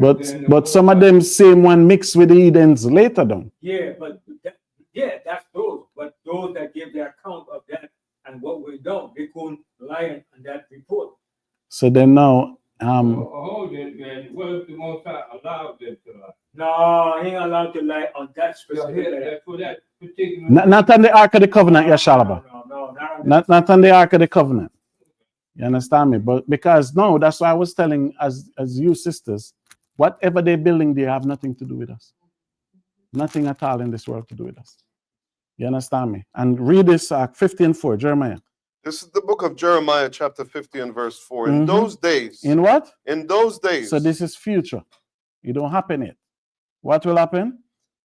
But some of them same one mixed with the Edens later down. Yeah, but that's those. But those that give their account of that and what we done, they couldn't lie on that report. So then now Hold it, man. What if the Most High allowed them to lie? No, he ain't allowed to lie on that specific. For that particular. not on the Ark of the Covenant, Yashalaba. No, not Not on the Ark of the Covenant. You understand me? But because no, that's why I was telling as you sisters, whatever they're building, they have nothing to do with us. Nothing at all in this world to do with us. You understand me? And read this 50 and 4, Jeremiah. This is the book of Jeremiah, chapter 50 and verse 4. In Mhm. those days. In what? In those days. So this is future. It don't happen yet. What will happen?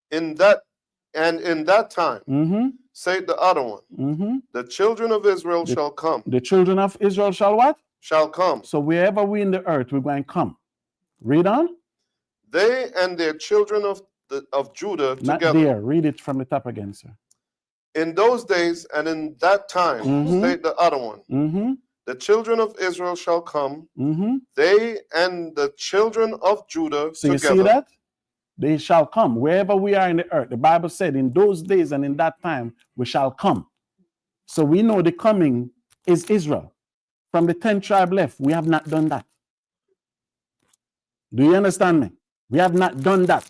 In that time, Mm-hmm. say the other one, Mm-hmm. the children of Israel shall come. The children of Israel shall what? Shall come. So wherever we in the earth, we're going to come. Read on. They and their children of Judah Not together. there. Read it from the top again, sir. In those days and in that time, Mhm. say the other one, Mm-hmm. the children of Israel shall come, Mm-hmm. they and the children of Judah So you together. see that? They shall come. Wherever we are in the earth. The Bible said in those days and in that time, we shall come. So we know the coming is Israel. From the 10 tribe left, we have not done that. Do you understand me? We have not done that.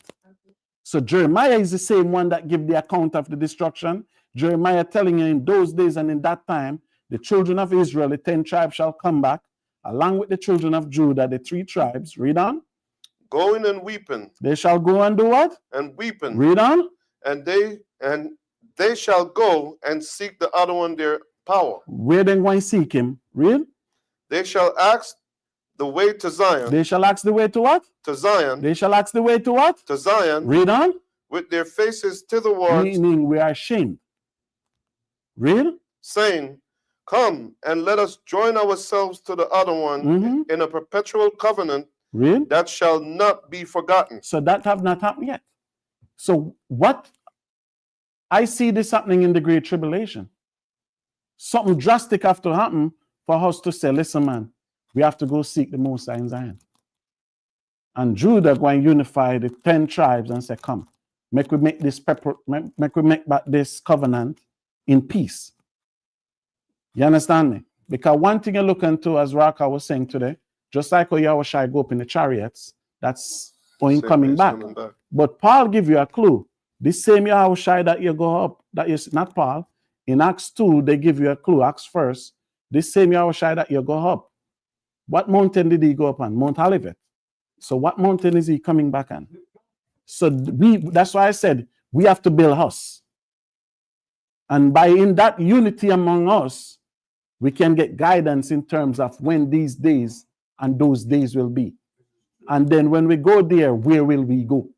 So Jeremiah is the same one that give the account of the destruction. Jeremiah telling you in those days and in that time, the children of Israel, the 10 tribes shall come back, along with the children of Judah, the 3 tribes. Read on. Going and weeping. They shall go and do what? And weeping. Read on. And they shall go and seek the other one their power. Where they going to seek him? Read. They shall ask the way to Zion. They shall ask the way to what? To Zion. They shall ask the way to what? To Zion. Read on. With their faces thitherwards. Meaning we are ashamed. Read. Saying, Come and let us join ourselves to the other one Mhm. in a perpetual covenant Real? that shall not be forgotten. So that have not happened yet. So what I see this happening in the Great Tribulation. Something drastic have to happen for us to say, listen, man, we have to go seek the Most High in Zion. And Judah going to unify the 10 tribes and say, come, make we make this make we make back this covenant in peace. You understand me? Because one thing you look into, as Raka was saying today, just like how Yahushua go up in the chariots, that's when Same coming way it's back. coming back. But Paul give you a clue. This same Yahushua that you go up, that is not Paul. In Acts 2, they give you a clue. Acts 1st, this same Yahushua that you go up. What mountain did he go up on? Mount Olivet. So what mountain is he coming back on? So that's why I said we have to build a house. And by in that unity among us, we can get guidance in terms of when these days and those days will be. And then when we go there, where will we go?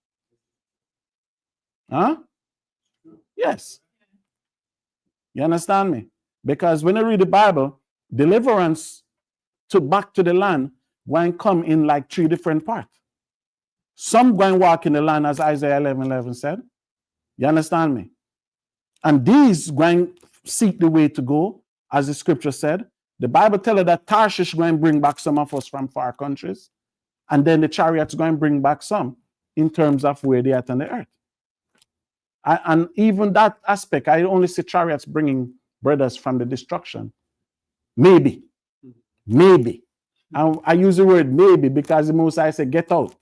Huh? Yes. You understand me? Because when I read the Bible, deliverance to back to the land going come in like 3 different parts. Some going walk in the land as Isaiah 11:11 said. You understand me? And these going seek the way to go, as the scripture said. The Bible tells us that Tarshish going to bring back some of us from far countries. And then the chariots going to bring back some in terms of where they are on the earth. And even that aspect, I only see chariots bringing brothers from the destruction. Maybe. Maybe. And I use the word maybe because the Most High said, get out.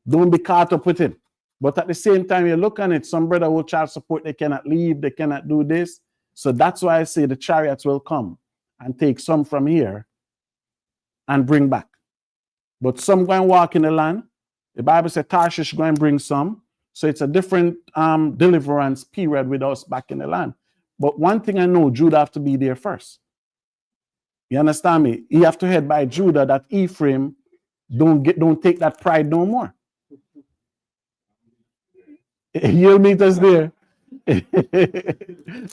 Don't be caught up with him. But at the same time, you look on it, some brother will child support, they cannot leave, they cannot do this. So that's why I say the chariots will come and take some from here and bring back. But some going to walk in the land. The Bible says Tarshish going to bring some. So it's a different deliverance period with us back in the land. But one thing I know, Judah have to be there first. You understand me? He have to head by Judah that Ephraim don't take that pride no more. You'll meet us there.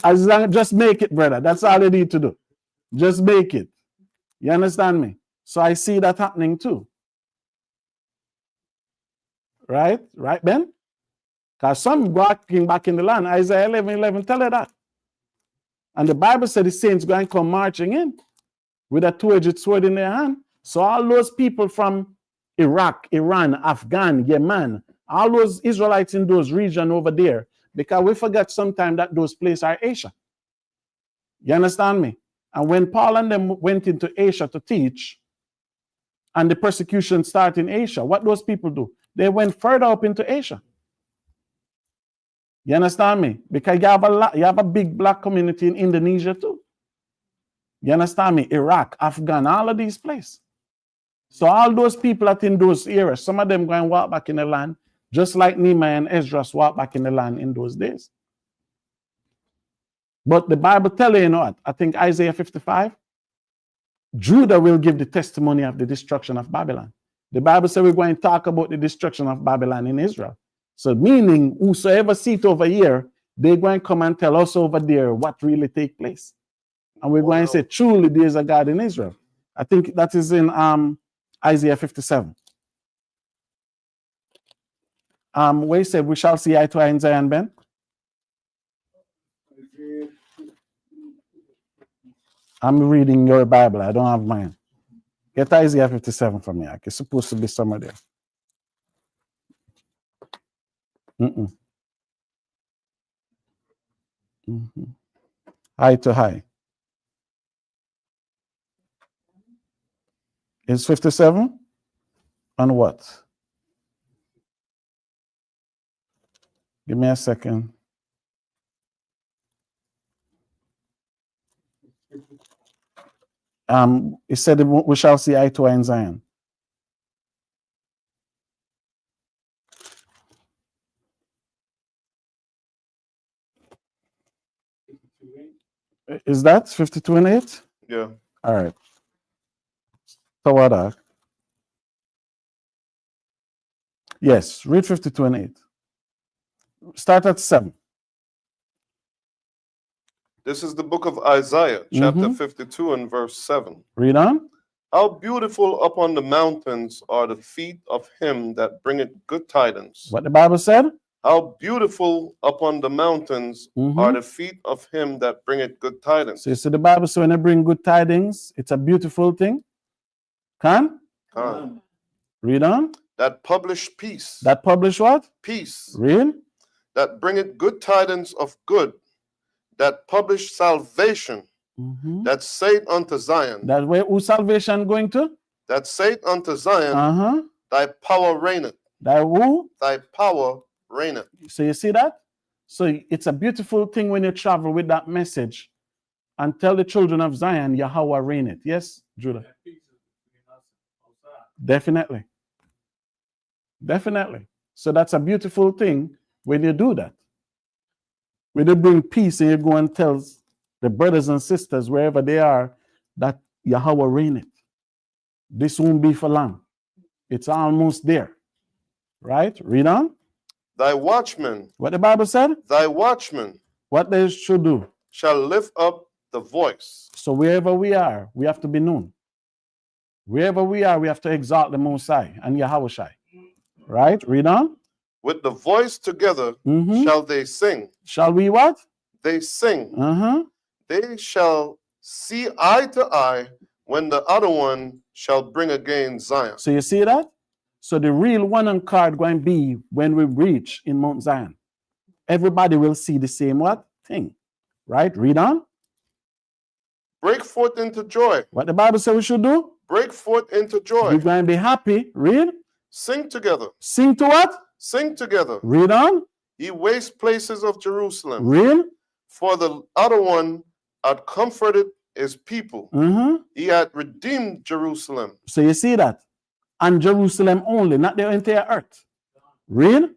As long, just make it, brother. That's all you need to do. Just make it. You understand me? So I see that happening too. Right? Right, Ben? Because some walking back in the land, Isaiah 11:11 tell you that. And the Bible said the saints going to come marching in with a two-edged sword in their hand. So all those people from Iraq, Iran, Afghan, Yemen, all those Israelites in those regions over there, because we forget sometimes that those places are Asia. You understand me? And when Paul and them went into Asia to teach, and the persecution started in Asia, what those people do? They went further up into Asia. You understand me? Because you have a big black community in Indonesia too. You understand me? Iraq, Afghan, all of these places. So all those people that in those areas, some of them going to walk back in the land, just like Nehemiah and Ezra walked back in the land in those days. But the Bible tells you, what? I think Isaiah 55, Judah will give the testimony of the destruction of Babylon. The Bible says we're going to talk about the destruction of Babylon in Israel. So meaning, whosoever sit over here, they're going to come and tell us over there what really take place. And we're going to say, truly, there is a God in Israel. I think that is in Isaiah 57. Where he said, we shall see eye to eye in Zion, Ben. I'm reading your Bible. I don't have mine. Get Isaiah 57 from me. It's supposed to be somewhere there. Eye to eye. It's 57? On what? Give me a second. It said we shall see eye to eye in Zion. Is that 52 and 8? Yeah. All right. Tawada. Yes, read 52 and 8. Start at 7. This is the book of Isaiah, chapter Mhm. 52 and verse 7. Read on. How beautiful upon the mountains are the feet of him that bringeth good tidings. What the Bible said? How beautiful upon the mountains Mhm. are the feet of him that bringeth good tidings. So you see the Bible, so when they bring good tidings, it's a beautiful thing. Can? Come. Read on. That publish peace. That publish what? Peace. Read. That bringeth good tidings of good. That publish salvation. Mhm. That saith unto Zion. That where whose salvation going to? That saith unto Zion, Uh-huh. thy power reigneth. That who? Thy power reigneth. So you see that? So it's a beautiful thing when you travel with that message and tell the children of Zion, Yahweh reigneth. Yes, Judah? That peace is between us and outside. Definitely. Definitely. So that's a beautiful thing when you do that. When you bring peace and you go and tell the brothers and sisters wherever they are that Yahweh reigneth. This won't be for long. It's almost there. Right? Read on. Thy watchmen, What the Bible said? thy watchmen What they should do. shall lift up the voice. So wherever we are, we have to be known. Wherever we are, we have to exalt the Most High and Yahweh Shai. Right? Read on. With the voice together Mhm. shall they sing. Shall we what? They sing. Uh-huh. They shall see eye to eye when the other one shall bring again Zion. So you see that? So the real one on card going to be when we reach in Mount Zion. Everybody will see the same what? Thing. Right? Read on. Break forth into joy. What the Bible says we should do? Break forth into We're joy. going to be happy. Read. Sing together. Sing to what? Sing together. Read on. Ye waste places of Jerusalem. Read. For the other one had comforted his people. Mm-hmm. He had redeemed Jerusalem. So you see that? And Jerusalem only, not the entire earth. Read.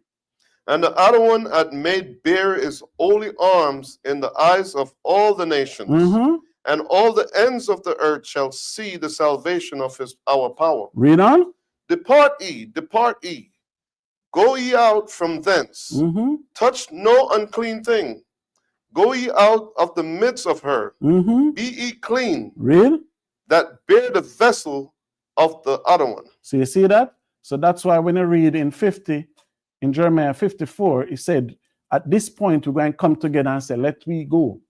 And the other one had made bare his holy arms in the eyes of all the nations. Mm-hmm. And all the ends of the earth shall see the salvation of our power. Read on. Depart ye, go ye out from thence. Mm-hmm. Touch no unclean thing. Go ye out of the midst of her. Mm-hmm. Be ye clean, Read. that bear the vessel of the other one. So you see that? So that's why when I read in 50, in Jeremiah 54, he said, at this point, we're going to come together and say, let we go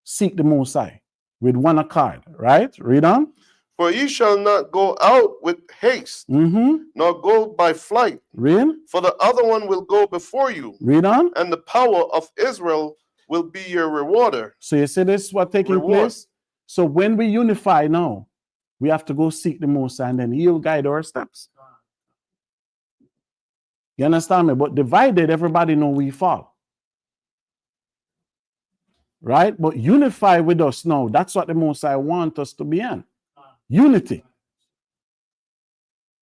seek the Most High with one accord, right? Read on. For ye shall not go out with haste, Mm-hmm. nor go by flight. Read. For the other one will go before you, Read on. and the power of Israel will be your rewarder. So you see this what taking Reward. place? So when we unify now, we have to go seek the Most High, and then He'll guide our steps. You understand me? But divided, everybody know we fall. Right? But unify with us now. That's what the Most High want us to be in. Unity.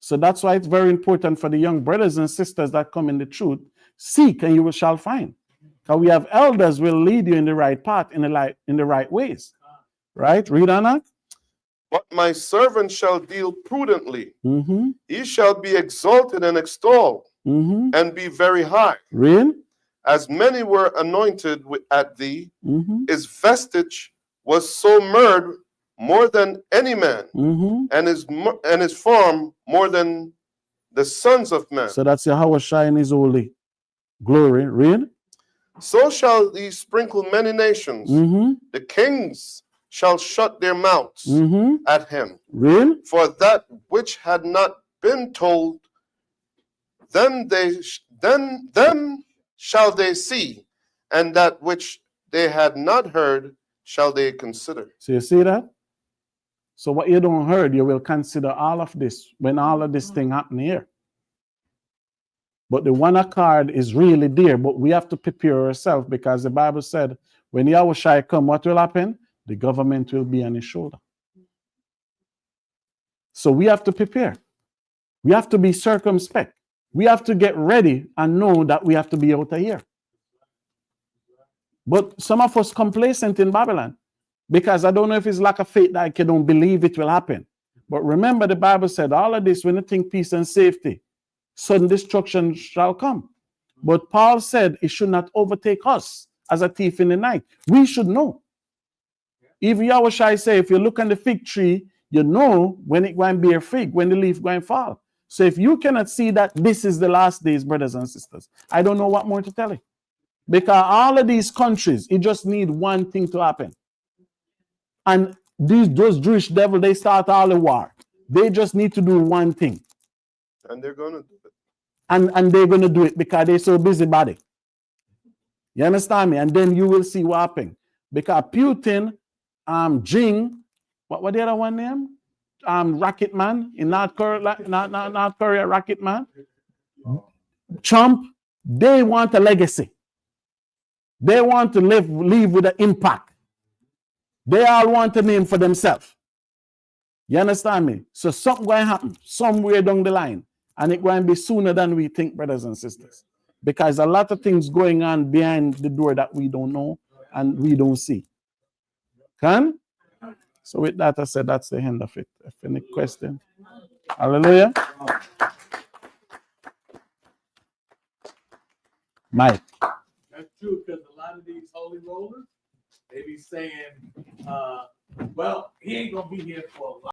So that's why it's very important for the young brothers and sisters that come in the truth. Seek and you shall find. Because we have elders will lead you in the right path, in the right ways. Right? Read on that. But my servant shall deal prudently. Mm-hmm. He shall be exalted and extolled, Mm-hmm. and be very high. Read. As many were anointed at thee, Mm-hmm. his vestige was so marred more than any man, Mm-hmm. and his form more than the sons of men. So that's Yahweh shine his holy glory. Read. So shall he sprinkle many nations. Mm-hmm. The kings shall shut their mouths Mm-hmm. at him. Read. For that which had not been told, them shall they see, and that which they had not heard shall they consider. So you see that? So what you don't heard, you will consider all of this when all of this thing happen here. But the one accord is really there, but we have to prepare ourselves because the Bible said when Yahweh Shai come, what will happen? The government will be on his shoulder. So we have to prepare. We have to be circumspect. We have to get ready and know that we have to be out of here. But some of us complacent in Babylon because I don't know if it's lack of faith that I don't believe it will happen. But remember the Bible said all of this when you think peace and safety, sudden destruction shall come. But Paul said it should not overtake us as a thief in the night. We should know. Even Yahushua say, if you look on the fig tree, you know when it going to bear fig, when the leaf going to fall. So if you cannot see that this is the last days, brothers and sisters, I don't know what more to tell you. Because all of these countries, it just need one thing to happen. And those Jewish devil, they start all the war. They just need to do one thing. And they're going to do it. And they're going to do it because they're so busybody. You understand me? And then you will see what happens. Because Putin, Jing, what the other one name? Rocket Man in North Korea, North Korea, Rocket Man. Trump, they want a legacy. They want to live with an impact. They all want a name for themselves. You understand me? So something going to happen somewhere down the line. And it's going to be sooner than we think, brothers and sisters. Because a lot of things going on behind the door that we don't know and we don't see. Can? So with that, I said that's the end of it. If any question? Hallelujah. Mike. That's true, because a lot of these holy rollers, they be saying, well, he ain't gonna be here for a while.